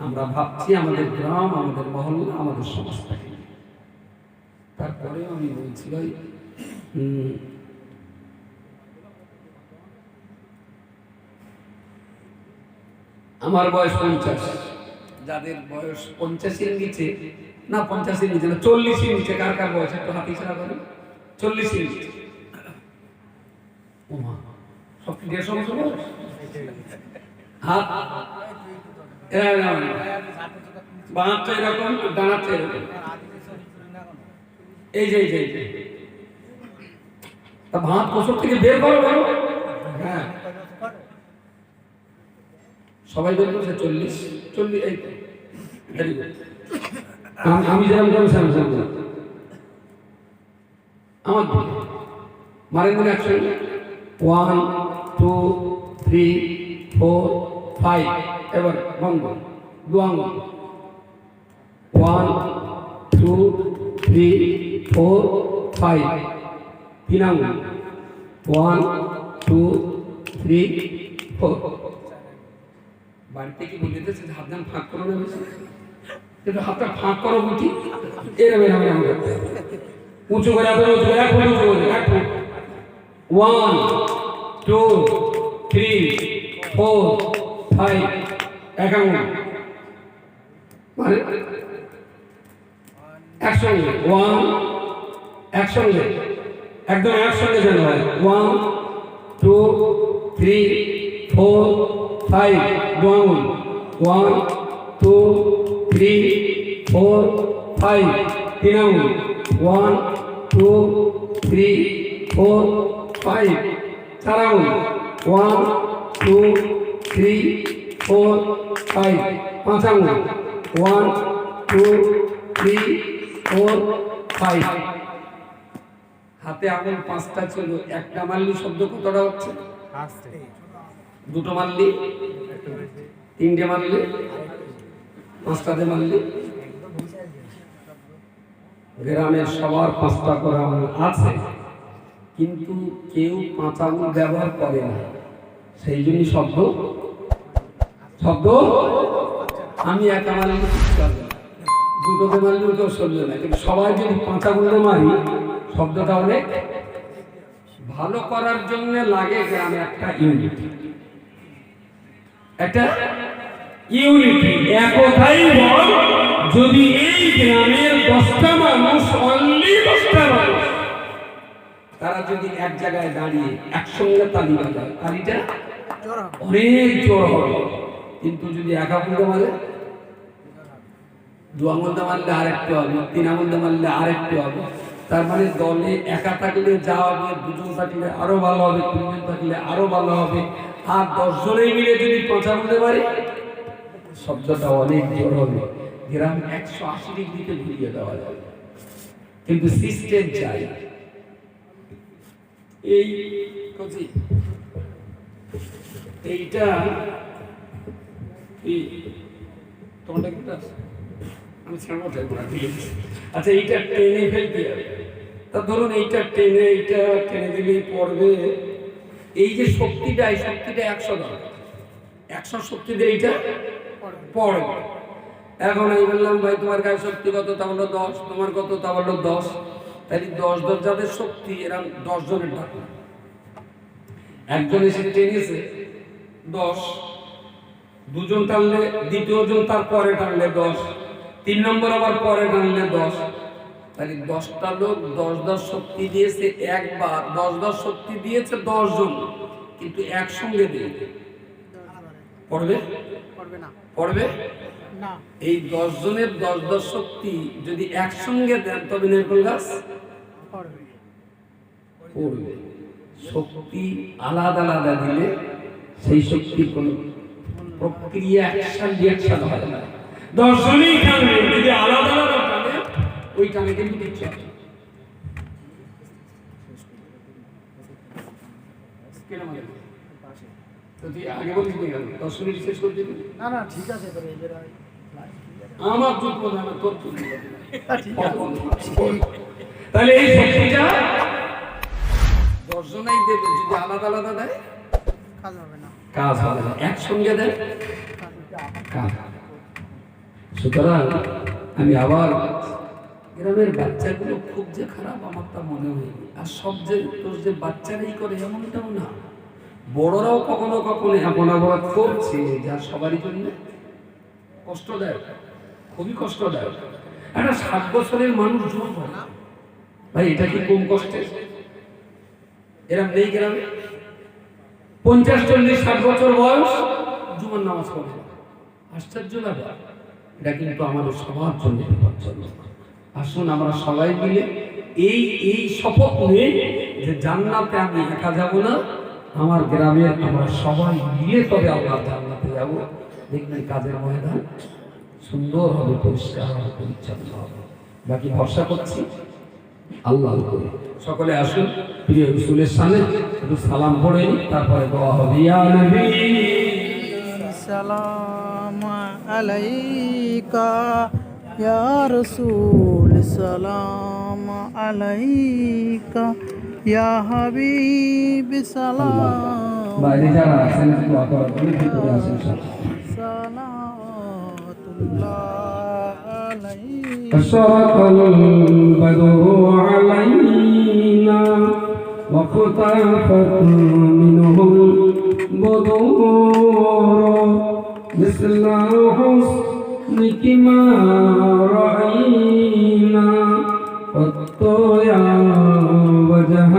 আমরা ভাবছি আমাদের গ্রাম, আমাদের মহল্লা, আমাদের সমাজটাকে। তারপরেও আমি বলছি ভাই, আমার বয়স 50, যাদের বয়স 50-এর নিচে, না 50-এর নিচে না 40-এর নিচে, কার কার বয়স একটু হাত ইশারা করেন। 40-এর নিচে। ওমা, সব কি 150 বছর বয়স? হাত বাঁধটা এরকম, ডানাটা এরকম, এই যে তা ভাত কোসর থেকে বের করো বলো। হ্যাঁ, সবাই বের করছে 40 এই তো। Very good. আমি যেরকম করবো সেরকম আমার মারেন মনে একসঙ্গে 1 2 3 4 5, এবার বন্ধ, 2 আঙ্গুল 1 2 3 4 5, 3 আঙ্গুল 1 2 3 4। বাড়িতে কি বলতেছে হাত ধান ফাঁক করো না বেশি, কিন্তু হাতটা ফাঁক করো বুঝি এরকম উঁচু করে উঁচু করে 1 ফুট উঁচু করে 1 ফুট 1 2 3 4 5, 1 আঙ্গুল মানে একসঙ্গে 1, একসঙ্গে একদম একসঙ্গে যেন হয় 1 2 3 4 5, 2 আঙ্গুল 1 2 3 4 5, 3 আঙ্গুল 1 2 3 4 5, 4 আঙ্গুল 1 2 3 4 5, 5 আঙ্গুল 1 2 3 4 5। হাতে আঙুল 5টা ছিল, একটা মারলি শব্দ কতটা হচ্ছে? দুটো মারলি, 3টে মারলি, 5টাতে মারলি। গ্রামের সবার 5টা করে আঙুল আছে, কিন্তু কেউ 5 আঙুল ব্যবহার করে না, সেই জন্য শব্দ আমি একা মারলি দুটোতে মারলি ওটাও শুনবে না, কিন্তু সবাই যদি 5 আঙুলে মারি শব্দটা অনেক ভালো করার জন্য লাগে। গ্রামে একটা ইউনিটি, একটা ইউনিটি, একতাই বল। যদি এই গ্রামের 10টা মানুষ, অনলি 10টা মানুষ, তারা যদি এক জায়গায় দাঁড়িয়ে একসঙ্গে তালি বাজায়, তালিটা অনেক জোর হবে। কিন্তু যদি এক আঙুলটা মারে, 2 আঙুলটা মারলে আরেকটু হবে, 3 আঙুলটা মারলে আরেকটু হবে। তার মানে দলে একা থাকলে যা হবে, 2জন থাকলে আরো ভালো হবে, 3জন থাকলে আরো ভালো হবে। আর 10 জনেই মিলে যদি 5 আঙুলে মারি, শব্দটা অনেক জোর হবে। গ্রাম 180 ডিগ্রিতে ঘুরিয়ে দেওয়া যাবে, কিন্তু সিস্টেম চাই। এইটা তোমাদের আমি আচ্ছা, এইটা টেনে ফেলতে হবে। তা ধরুন এইটা টেনে দিলেই পড়বে। এই যে শক্তিটা, এই শক্তিটা 100 দরকার, 100 শক্তি দিয়ে এইটা পড়বে। এখন আমি বললাম ভাই তোমার গায়ে শক্তি কত? তা বললো 10। তোমার কত? তা বললো 10। তাহলে 10 যাদের শক্তি, এরা 10 জনের ডাকলো। একজন এসে টেনেছে 10, 2জন টানলে, দ্বিতীয়জন তার পরে টানলে 10, 3 নম্বর আবার পরে টানলে 10। তাহলে 10টা লোক 10 শক্তি দিয়েছে একবার, 10 শক্তি দিয়েছে 10 জন, কিন্তু একসঙ্গে দিয়ে পড়বে না। এই 10 জনের 10 শক্তি যদি একসঙ্গে দেন, তবে নির্গুণ গাছ পড়বে। শক্তি আলাদা আলাদা দিলে সেই শক্তির কোন প্রক্রিয়া, অ্যাকশন রিঅ্যাকশন হয় না। 10 জনই টানবে, যদি আলাদা আলাদা টানে, ওই টানে কিন্তু কিচ্ছু হবে না। আগে বলিস নি কেন? 10 মিনিট শেষ করে দিবি? না ঠিক আছে। আমার চুপ বলে আমার তোর চুপ। তাহলে এই শক্তিটা 10 জনাই দেবে, যদি আলাদা আলাদা দেয় কাজ হবে না, একসঙ্গে দেয় কাজ। সুতরাং আমি আবার, গ্রামের বাচ্চাগুলো খুব যে খারাপ আমার তা মনে হয়নি। আর সব যে বাচ্চারাই করে এমনটাও না। বড়রাও কখনো কখনো এমন অপরাধ করছে যা সবারই জন্য কষ্টদায়ক, খুবই কষ্টদায়ক। একটা 60 বছরের মানুষ জুয়া করে, ভাই এটা কি কম কষ্টের? এরম নেই গ্রামে? 50, 40, 60 বছর বয়স জুমার নামাজ পড়ে, আশ্চর্য লাগে। এটা কিন্তু আমাদের সবার জন্য বিপজ্জনক। আসুন আমরা সবাই মিলে এই শপথ নিয়ে যে জান্নাতে আমি একা যাব না, আমার গ্রামের আমরা সবাই মিলে তবে আল্লাহ জান্নাতে যাব। দেখবেন কাজের ময়দান সুন্দর হবে, পরিষ্কার হবে, পরিচ্ছন্ন হবে। বাকি ভরসা করছি আল্লাহ করে। সকলে আসুন প্রিয় রাসূলের সামনে একটু সালাম পড়ে নিই, তারপরে দোয়া হবে। ইয়া নবী সালাম আলাইকা ইয়া রাসূল, সালাম আলাইকা ইয়া হাবিব, সালাম বাইরে যারা আছেন দোয়া করার জন্য ভিতরে আসেন সব। সালাতুল্লাহ আলাইকা। أشرق البدر علينا واختفت منه البدور مثل حسنك ما رأينا قط يا وجه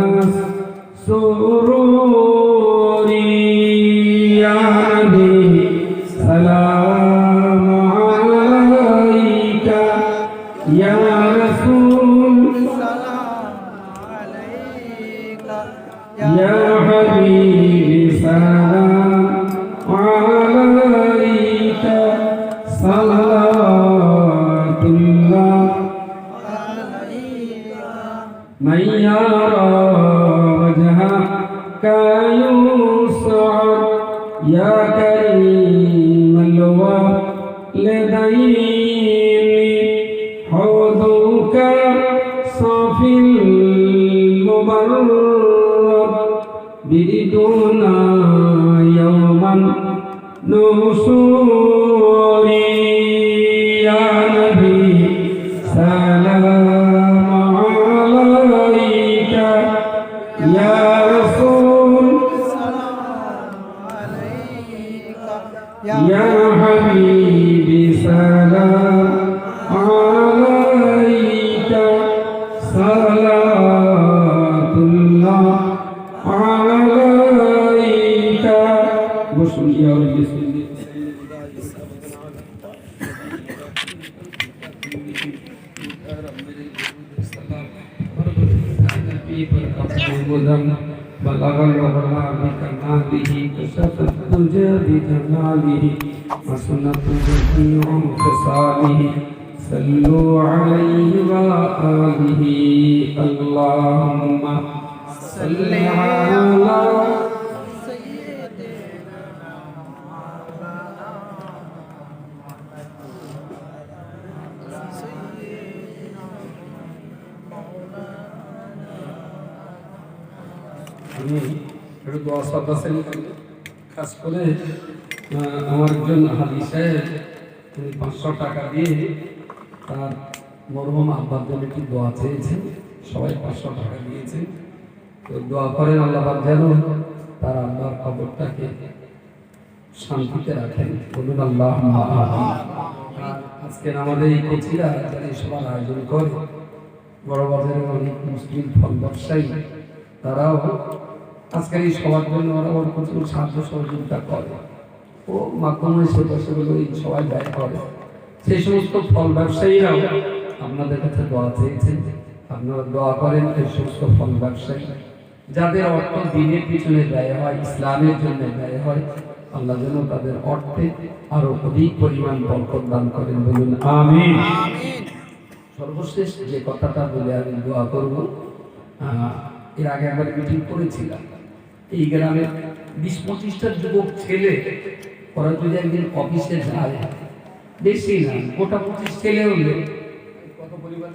السرور يا نبي سلام عليك يا رسول يا حبيبي سلام عليك صلوات الله من يرى وجهك يسعد يا كريم الوالدين حوضك صافي المبرد بردنا يوما نشور يا نبي سلام عليك يا رسول يا حبيبي سلام عليك صلاة الله عليك بشر يا رب بلغ العلا بكماله كشف الدجى بجماله حسنت جميع خصاله صلوا عليه وآله اللهم صل على আমি একটু দোয়া সাদা সেল কাজ করে আমার একজন হাজি সাহেব 500 টাকা দিয়ে তার মরহুম আব্বার জন্য একটু দোয়া চেয়েছেন, সবাই 500 টাকা দিয়েছে। তো দোয়া করেন আল্লাহ যেন তার আব্বার খবরটাকে শান্তিতে রাখেন, বলুন আল্লাহ। আজকের আমাদের এই কচিরা যারা এই সবার আয়োজন করে, বড় বাজারের অনেক মুসলিম ফল ব্যবসায়ী, তারাও আজকের এই সবার জন্য ওরা ওর প্রচুর সাহায্য সহযোগিতা করে, ও মাধ্যমে সে পয়সাগুলো সবাই ব্যয় করে। সেই সমস্ত ফল ব্যবসায়ীরাও আপনাদের কাছে দোয়া চেয়েছেন, আপনারা দোয়া করেন এই সমস্ত ফল ব্যবসায়ী যাদের অর্থ দিনের পিছনে ব্যয় হয়, ইসলামের জন্য ব্যয় হয়, আল্লাহ যেন তাদের অর্থে আরো অধিক পরিমাণ বরকত দান করেন, বলুন আমিন। সর্বশেষ যে কথাটা বলে আমি দোয়া করব, এর আগে একবার মিটিং করেছিলাম, এই গ্রামের 20-25টা যুবক ছেলে, ওরা যদি একদিন অফিসে যায়, বেশি না গোটা 25 ছেলে হলে কত পরিবার,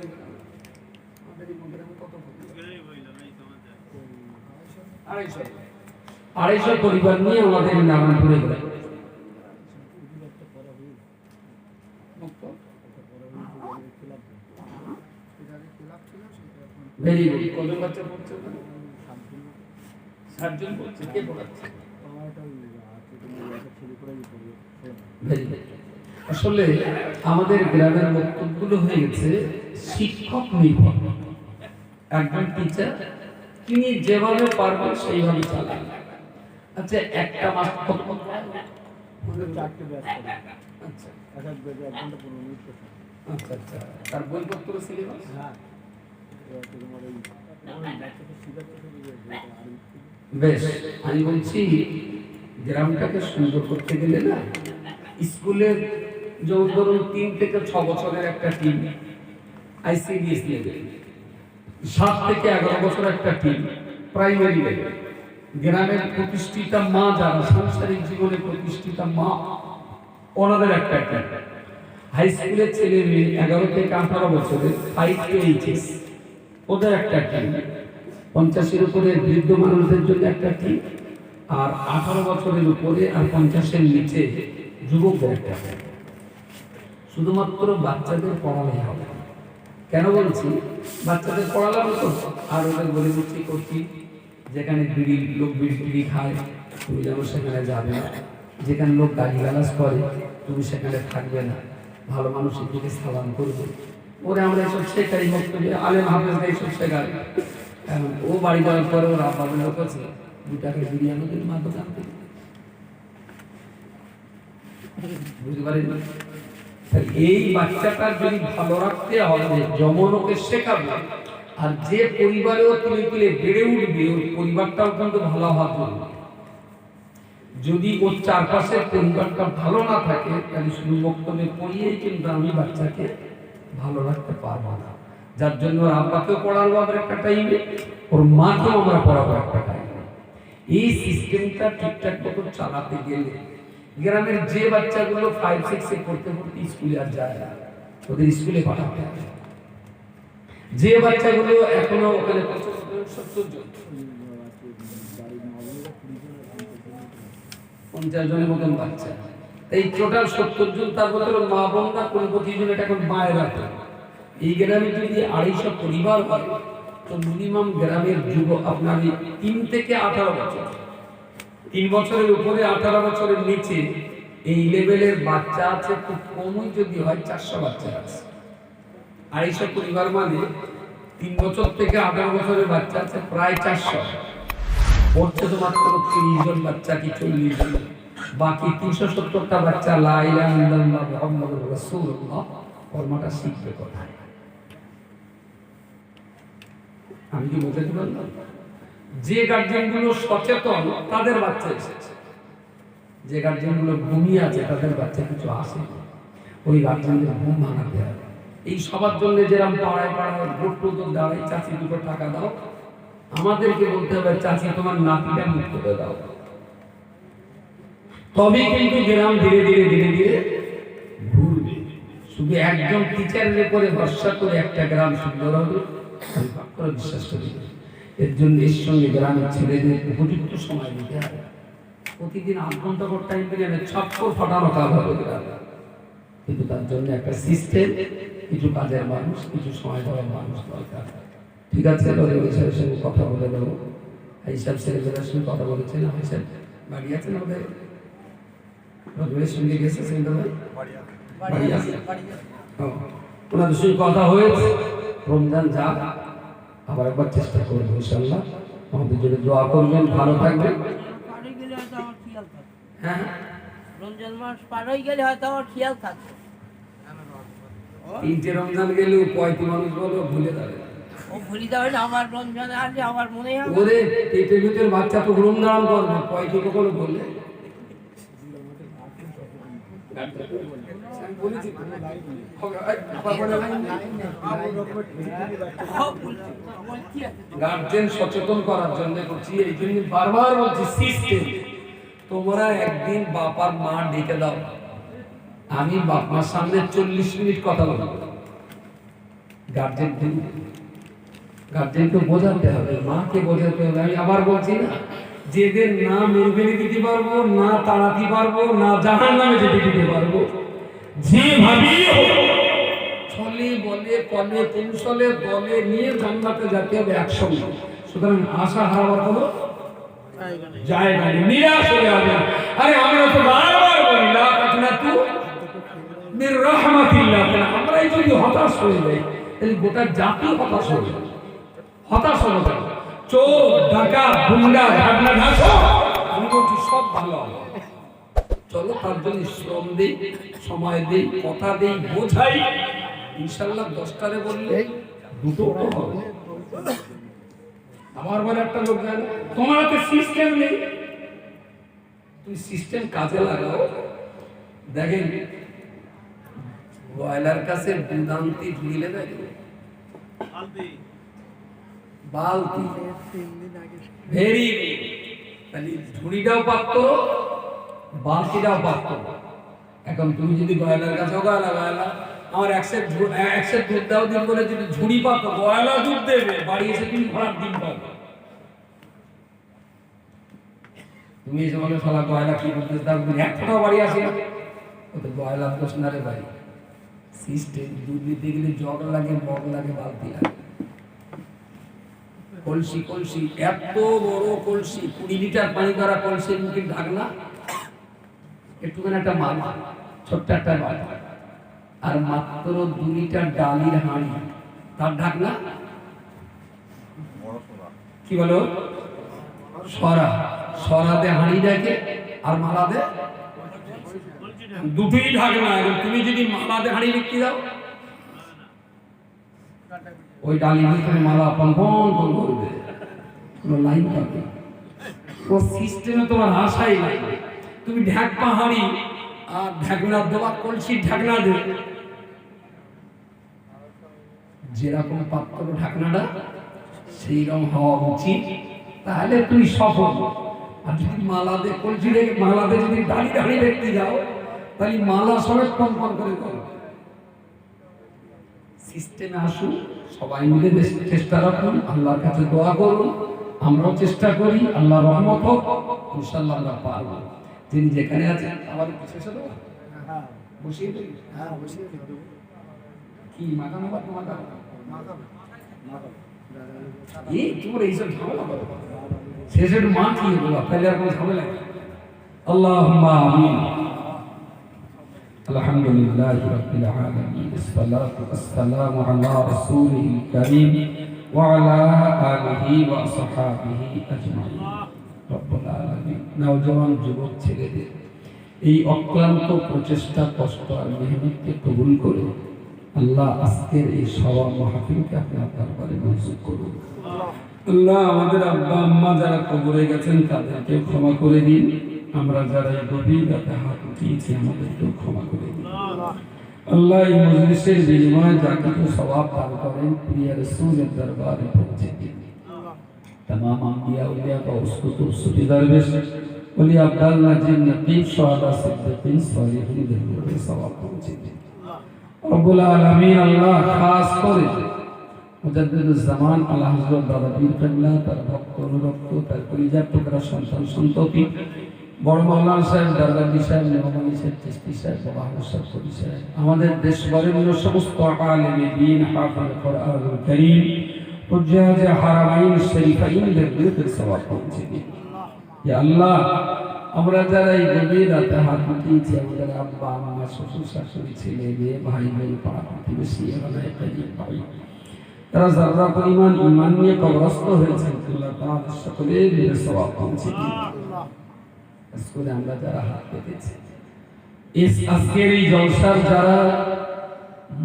250 পরিবার নিয়ে আমাদের নারায়ণপুরে যায়। Very good. কত বাচ্চা পড়ছে? একজন বলছে, কে পড়াচ্ছে? আসলে আমাদের গ্রামের বক্তব্যগুলো হয়ে গেছে শিক্ষক নির্ভর। একজন টিচার তিনি যেভাবে পারবেন সেইভাবে চালান। আচ্ছা, একটা মাস আচ্ছা আচ্ছা আচ্ছা, তার বইপত্র সিলেবাস বেশ। আমি বলছি গ্রামটাকে সুন্দর করতে গেলে না, স্কুলের যেমন ধরুন 3 থেকে 6 বছরের একটা টিম, ICDS লেভেল 7 থেকে 11 বছর একটা টিম, প্রাইমারি লেভেল গ্রামের প্রতিষ্ঠিতা মা যারা সাংসারিক জীবনে প্রতিষ্ঠিতা মা, ওনাদের একটা টিম, হাই স্কুলের ছেলে মেয়ে 11 থেকে 18 বছরের 5 to 8 ওদের একটা টিম, 50-এর উপরে বৃদ্ধ মানুষদের জন্য একটা টিম, আর 18 বছরের উপরে আর 50-এর নিচে যুবকদের একটা টিম। শুধুমাত্র বাচ্চাদের পড়ালেই হবে। কেন বলছি বাচ্চাদের পড়ালাম তো, আর ওদের বলে দিচ্ছি করছি যেখানে লোক বিড়ি খায় তুমি যেন সেখানে যাবে না, যেখানে লোক গালিগালাজ করে তুমি সেখানে থাকবে না, ভালো মানুষের দিকে সালাম করবে। ওরে আমরা এসব শেখাই, বক্তব্য আলেম হাফেজরা এইসব শেখাই। ও বাড়ি যাওয়ার পরে ওর আব্বা লোক আছে 2 টাকা বিরিয়ানি দিন মা দোকান থেকে, বুঝতে পারেন? এই বাচ্চাটার যদি ভালো রাখতে হবে যেমন ওকে শেখাবে, আর যে পরিবারেও তুলে তুলে বেড়ে উঠবে ওই পরিবারটাও কিন্তু ভালো হওয়া জন্য। যদি ওর চারপাশের পরিবারটা ভালো না থাকে তাহলে শুধু বক্তব্যে পড়িয়েই কিন্তু আমি বাচ্চাকে ভালো রাখতে পারবো না। যার জন্য ওর আব্বাকেও পড়াবো আবার একটা টাইমে, ওর মাকেও আমরা পড়াবো একটা টাইমে। এই সিস্টেমটা ঠিকঠাক মতো চালাতে গেলে গ্রামের যে বাচ্চাগুলো 5-6-এ পড়তে পড়তে স্কুলে আর যায় না, ওদের স্কুলে পাঠাতে হবে। যে বাচ্চাগুলো এখনো ওখানে 70 জন 50 জনের মতন বাচ্চা, এই টোটাল 70 জন, তার মধ্যে মা বোন না 25 জন, এটা এখন মায়ের রাখে। এই গ্রামে যদি 250 পরিবার হয় তো মিনিমাম গ্রামের যুব আপনার 3 থেকে 18 বছর, 3 বছরের উপরে 18 বছরের নিচে এই লেভেলের বাচ্চা আছে খুব কমই যদি হয় 400 বাচ্চা আছে। 250 পরিবার মানে 3 বছর থেকে 18 বছরের বাচ্চা আছে প্রায় 400, পড়ছে তো মাত্র 30 জন বাচ্চা কি 40 জন, বাকি 370টা বাচ্চা লা ইলাহা ইল্লাল্লাহ মুহাম্মাদুর রাসূলুল্লাহ কর্মটা শিখবে কোথায়? আমি কি বলতে পারলাম? যে গার্জেনগুলো সচেতন তাদের বাচ্চা এসেছে, যে গার্জেনগুলো ঘুমিয়ে আছে তাদের বাচ্চা কিছু আসে, ওই গার্জেনদের ঘুম ভাঙাতে হবে। এই সবার জন্য যেরকম পাড়ায় পাড়ায় ভোট টোট দাঁড়াই, চাচি 2 টাকা দাও, আমাদেরকে বলতে হবে চাচি তোমার নাতিটা মুক্ত করে দাও, তবেই কিন্তু গ্রাম ধীরে ধীরে ধীরে ধীরে ঘুরবে। শুধু একজন টিচারের উপরে ভরসা করে একটা গ্রাম সুন্দর হবে আমি কখনো বিশ্বাস করি না। এর জন্য এর সঙ্গে গ্রামের ছেলেদের উপযুক্ত সময় দিতে হবে। প্রতিদিন 8 ঘন্টা করে টাইম দিলে ছাপ্পর ফাটানো কাজ হবে গ্রামে, কিন্তু তার জন্য একটা সিস্টেম, কিছু কাজের মানুষ, কিছু সময় দেওয়ার মানুষ দরকার। ঠিক আছে, রবিবারের সঙ্গে কথা বলে দেবো। হিসাব ছেলেদের সঙ্গে কথা বলেছে না? হিসাব বাড়ি আছে না? ওদের রবিবারের সঙ্গে গেছে সেন্টার বাড়ি আছে, ওনাদের সঙ্গে কথা হয়েছে। রমজান যাক, আবার একবার চেষ্টা করবো ইনশাআল্লাহ। আমাদের জন্য দোয়া করবেন, ভালো থাকবেন। হ্যাঁ, রমজান মাস পার হয়ে গেলে হয়তো আমার খেয়াল থাকবে। 3টে রমজান গেলেও কয়টি মানুষ বলো ভুলে যাবে। ও ভুলি যাবে না, আমার রমজান আসলে আমার মনে হয় ওরে পেটের ভিতর বাচ্চা তো গ্রহণ ধারণ করবে, কয়টি কখনো বললে গার্জেন সচেতন করার জন্য করছি। এই জন্য বারবার বলছি সিস্টেম। তোমরা একদিন বাপার মা ডেকে দাও, আমি বাপার সামনে 40 মিনিট কথা বলবো। গার্জেনকে বোঝাতে হবে, মাকে বোঝাতে হবে। আমি আবার বলছি না, যেদের না মেরবেলি দিতে পারবো, না তাড়াতে পারবো, না জাহান্নামে যেতে দিতে পারবো, যেভাবেই ছলে বলে কলে কৌশলে দলে নিয়ে জান্নাতে যেতে হবে একসঙ্গে। সুতরাং আশা হারাবার কোনো জায়গা নেই, নিরাশ হয়ে যাবে না। আরে আমরা তো বারবার বলি লা তাকনাতু মির রাহমাতিল্লাহ, আমরাই যদি হতাশ হয়ে যাই তাহলে গোটা জাতি হতাশ হয়ে যাবে। হতাশ হলো কেন? চোর, ডাকাত, গুন্ডা, ঝাগড়া ঝাঁসো, আমি বলছি সব ভালো হবে। চলো তার জন্য শ্রম দেই, সময় দেই, কথা দেই, বোঝাই, ইনশাল্লাহ 10টারে বললে 2টো হবে। আমার বলে একটা লোক জানে তোমার হাতে সিস্টেম নেই, তুমি সিস্টেম কাজে লাগাও। দেখেন ব্রয়লার কাছে দুধান্তি ঝুলিলে দেখেন বালতি ভেরি, তাহলে ঝুড়িটাও পারত, বালতিটাও পারত। এখন তুমি যদি ব্রয়লার কাছে গয়লা আমার 100 দুধ দাও দিন বলে যদি ঝুড়ি পাতো, গয়লা দুধ দেবে, বাড়ি এসে তুমি ঘোড়ার ডিম পাবে। তুমি এসে বলে শালা গয়লা কি করতে দাও, তুমি একটাও বাড়ি আসে না, ও তো গয়লা প্রশ্নারে বাড়ি। সিস্টেম দুধ দিতে গেলে জগ লাগে, মগ লাগে, বালতি লাগে, কলসি কলসি, এত বড় কলসি, 20 লিটার পানি করা কলসির মুখে ঢাকনা, একটুখানি একটা মাল, ছোট্ট একটা মাল, আর মাত্র 2 লিটার ডালির হাঁড়ি, তার ঢাকনা কি বলো সরা, সরাতে হাঁড়ি ডাকে আর মালাতে দুটোই ঢাকনা। তুমি যদি মালাতে হাঁড়ি বিক্রি দাও, ওই ডালি ভিতরে মালা পনপন করবে, কোনো লাইন পাবে, ও সিস্টেমে তোমার আশাই লাগবে। তুমি ঢাকপা হাঁড়ি আর ঢাকনা দেওয়া কলসির ঢাকনা দেবে, যেরকম পাত্র ঢাকনাটা সেই রকম হওয়া উচিত, তাহলে তুমি সফল। আর যদি মালাতে কলসি রেখে মালাতে যদি ডালি হাঁড়ি রেখে যাও, তাহলে মালা সবাই কম্পন করে করবে। সিস্টেমে আসুন, সবাই মিলে চেষ্টা রাখুন, আল্লাহর কাছে দোয়া করুন, আমরাও চেষ্টা করি, আল্লাহ রহমত হোক, ইনশাআল্লাহ আমরা পারবো। যিনি যেখানে আছেন আবার শেষ হলো, বসিয়ে দিই, কি মাখানো বা মাখানো এই তোমার এইসব ঝামেলা করো, শেষে একটু মাখিয়ে দেবো, তাহলে আর কোনো ঝামেলা নেই। আল্লাহুম্মা আমিন। الحمد لله رب العالمين، الصلاة والسلام على رسوله الكريم وعلى آله وصحابه أجمعين। رب العالمين নওজোয়ান যুবক ছেলেদের এই অক্লান্ত প্রচেষ্টা, কষ্ট আর মেহনতকে কবুল করে আল্লাহ আজকের এই সভা মাহফিলকে আপনার দরবারে মঞ্জুর করুন। আল্লাহ আমাদের আব্বা আম্মা যারা কবরে গেছেন তাদেরকে ক্ষমা করে দিন, আমরা যারা এই গভীর রাতে হাত উঠিয়েছি আমাদেরকেও ক্ষমা করে দিন। আল্লাহ এই মজলিসের বিনিময়ে যা কিছু সওয়াব দান করেন প্রিয় রাসূলের দরবারে পৌঁছে দিন। तमाम अंबिया उलिया का उसको सूफी दरवेश वली अब्दुल्लाह जिन नकीब शुहदा सिद्दीकीन सालिहीन के सवाब पहुंचे दिन। रब्बुल आलमीन अल्लाह खास করে মুজাদ্দিদুজ জামান আলা হযরত দাদা পীর কেবলা, তার ভক্ত অনুরক্ত, তার পরিবার টুকরা সন্তান সন্ততি, বড় মাওলানা সাহেব, দরগাহি সাহেব, নেওয়ানি সাহেব, চিশতি সাহেব, বাহাদুর সাহেব, কবি সাহেব, আমাদের দেশ বরেণ্য সমস্ত আলেমে দ্বীন, হাফেজ কোরআনুল কারীম, হুজ্জাজ হারামাইন শরীফাইনদের বিরুদ্ধে সওয়াব পৌঁছে দিন। ইয়া আল্লাহ, আমরা যারা এই গভীর রাতে হাত উঠিয়েছি, আমাদের আব্বা আম্মা, শ্বশুর শাশুড়ি, ছেলে মেয়ে, ভাই বোন, পাড়া প্রতিবেশী, এলাকায় ভাই, তারা যারা পরিমাণ ঈমান নিয়ে কবরস্থ হয়েছেন, আল্লাহ তাআলা সকলের সওয়াব পৌঁছে দিন। আজকে আমরা যারা হাত পেতেছি, আজকের এই জলসার যারা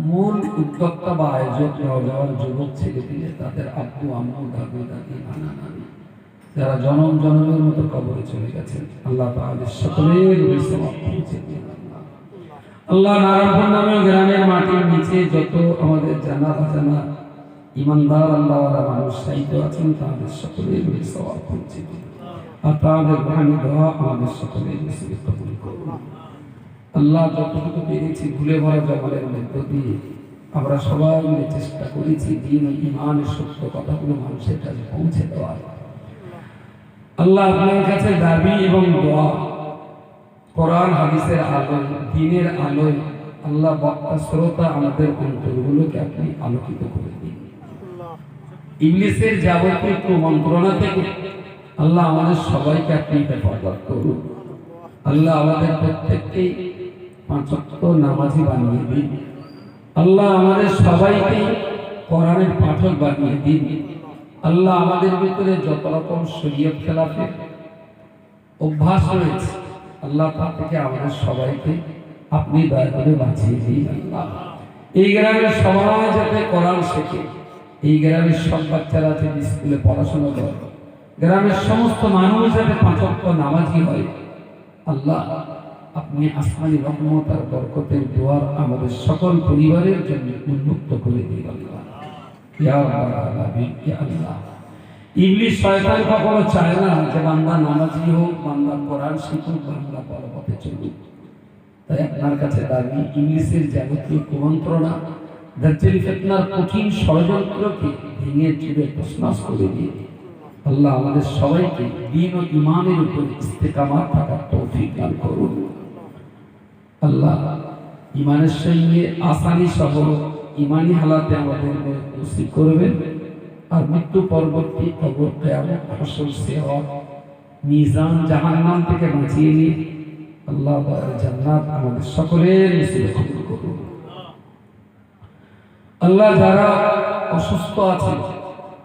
মূল উদ্যোক্তা বা আয়োজক, নওজোয়ান যুবক ছেলেপিলে, তাদের আব্বু আম্মু, দাদু দাদি, নানা নানি যারা জনম জনমের মতো কবরে চলে গেছেন, আল্লাহ তাআলা সকলের সওয়াব পৌঁছে দিন। আল্লাহ নারায়ণপুর নামে গ্রামের মাটির নিচে যত আমাদের জানা অজানা ইমানদার আল্লাহওয়ালা মানুষ সাহিত্য আছেন, তাদের সকলের সওয়াব পৌঁছে দিন। আর তাদের বাণী দোয়া আমাদের সকলের নসিবে কবুল করুন। আল্লাহ যতটুকু পেরেছি ভুলে ভরা জগলের মধ্য দিয়ে আমরা সবাই মিলে চেষ্টা করেছি দিন ও ইমানের সত্য কথাগুলো মানুষের কাছে পৌঁছে দেওয়ার। আল্লাহ আপনার কাছে দাবি এবং দোয়া, কোরআন হাদিসের আলোয়, দ্বীনের আলোয় আল্লাহ বক্তা শ্রোতা আমাদের অন্তরগুলোকে আপনি আলোকিত করে দিন। ইবলিসের যাবতীয় কুমন্ত্রণা থেকে আল্লাহ আমাদের সবাইকে আপনি হেফাজত করুন। আল্লাহ আমাদের প্রত্যেককেই 5 ওয়াক্ত নামাজি বানিয়ে দিন। আল্লাহ আমাদের সবাইকে কোরআনের পাঠক বানিয়ে দিন। আল্লাহ আমাদের ভিতরে যত রকম শরীয়ত খেলাফের অভ্যাস রয়েছে আল্লাহ তা থেকে আমাদের সবাইকে আপনি দয়া করে বাঁচিয়ে দিন। আল্লাহ এই গ্রামের সবাই যাতে কোরআন শেখে, এই গ্রামের সব বাচ্চারা যাতে স্কুলে পড়াশোনা করে, গ্রামের সমস্ত মানুষ যাতে 5 ওয়াক্ত নামাজি হয়। আল্লাহ আপনি আসমানি রহমত আর বরকতের দুয়ার আমাদের সকল পরিবারের জন্য উন্মুক্ত করে দিন। আল্লাহ ইয়া রাব্বাল আলামিন, ইয়া আল্লাহ ইবলিস শয়তান কখনো চায় না যে বান্দা নামাজি হোক, বান্দা কোরআন শিখুক, বান্দা ভালো পথে চলুক। তাই আপনার কাছে দাবি ইবলিসের যাবতীয় কুমন্ত্রণা, দাজ্জালি ফিতনার কঠিন ষড়যন্ত্রকে ভেঙে চুরে তছনছ করে দিয়ে আল্লাহ আমাদের সবাইকে দ্বীন ও ঈমানের উপর ইস্তেকামাত থাকার তৌফিক দান করুন। আল্লাহ ঈমানের সঙ্গে আসানি সহ ঈমানি হালাতে আমাদের নসিব করবেন। আর মৃত্যু পরবর্তী কবর, কিয়ামত, হাসর, সিরাত, মিজান, জাহান্নাম থেকে বাঁচিয়ে নিয়ে আল্লাহ জান্নাত আমাদের সকলের নসিব কবুল করুন। আল্লাহ যারা অসুস্থ আছে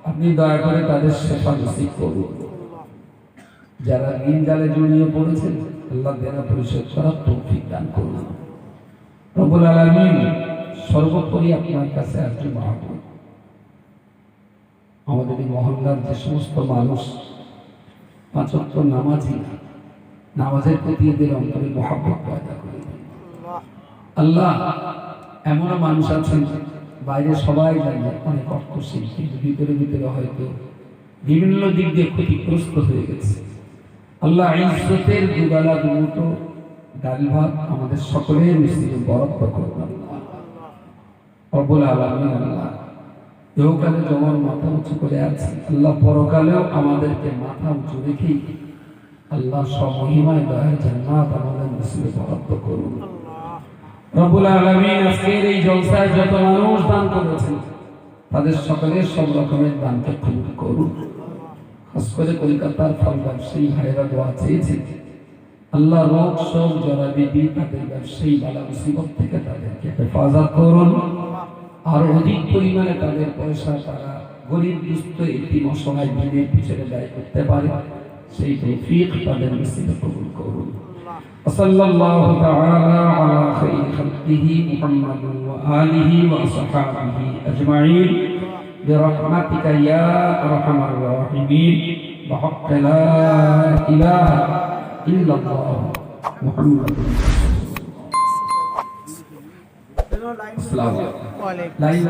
আপনি দয়া করে তাদের শেফা নসিব করুন। যারা ঋণ জালে জড়িয়ে পড়েছেন আল্লাহ দেনা পরিশোধ করার তৌফিক দান করুন। রব্বুল আলামিন সর্বোপরি আপনার কাছে একটি মাহবুব আমাদের এই মহল্লার যে সমস্ত মানুষ 5 ওয়াক্ত নামাজি, নামাজের প্রতি এদের অন্তরে মহব্বত পয়দা করে দিন। আল্লাহ এমনও মানুষ আছেন বাইরে সবাই জানে অনেক অর্থশীল, কিন্তু ভিতরে ভিতরে হয়তো বিভিন্ন দিক দিয়ে ক্ষতিগ্রস্ত হয়ে গেছে। আল্লাহ ইজ্জতের দুবেলা দুমুঠো ডাল ভাত আমাদের সকলের নসিবে বরকত করুন। রব্বুল আলামিন আল্লাহ ইহকালে যেমন মাথা উঁচু করে আছে আল্লাহ পরকালেও আমাদেরকে মাথা উঁচু রেখেই আল্লাহ সমহিমায় দয়ার জান্নাত আমাদের নসিবে বরকত করুন। রব্বুল আলামিন আজকের এই জলসায় যত মানুষ দান করেছেন তাদের সকলের সব রকমের দানকে কবুল করুন। খাস করে কলকাতার ফল ব্যবসায়ী ভাইরা দোয়া চেয়েছে আল্লাহ রোগ শোক জরাবেদি তাদের ব্যবসায়ী বালা মুসিবত থেকে তাদেরকে হেফাজত করুন। আর অধিক পরিমাণে তাদের পয়সা তারা গরিব দুস্থ এতিম অসহায় দিনের পিছনে ব্যয় করতে পারে, সেই তৌফিক তাদের নসিবে কবুল করুন। সাল্লাল্লাহু তাআলা আলা খাইরি খালকিহি মুহাম্মাদিন ওয়া আলিহি ওয়া আসহাবিহি আজমাইন বিরহমাতিকা ইয়া আরহামার রাহিমিন বিহাক্কি লা ইলাহা ইল্লাল্লাহ মুহাম্মাদুর রাসূলুল্লাহ। আসসালামু আলাইকুম।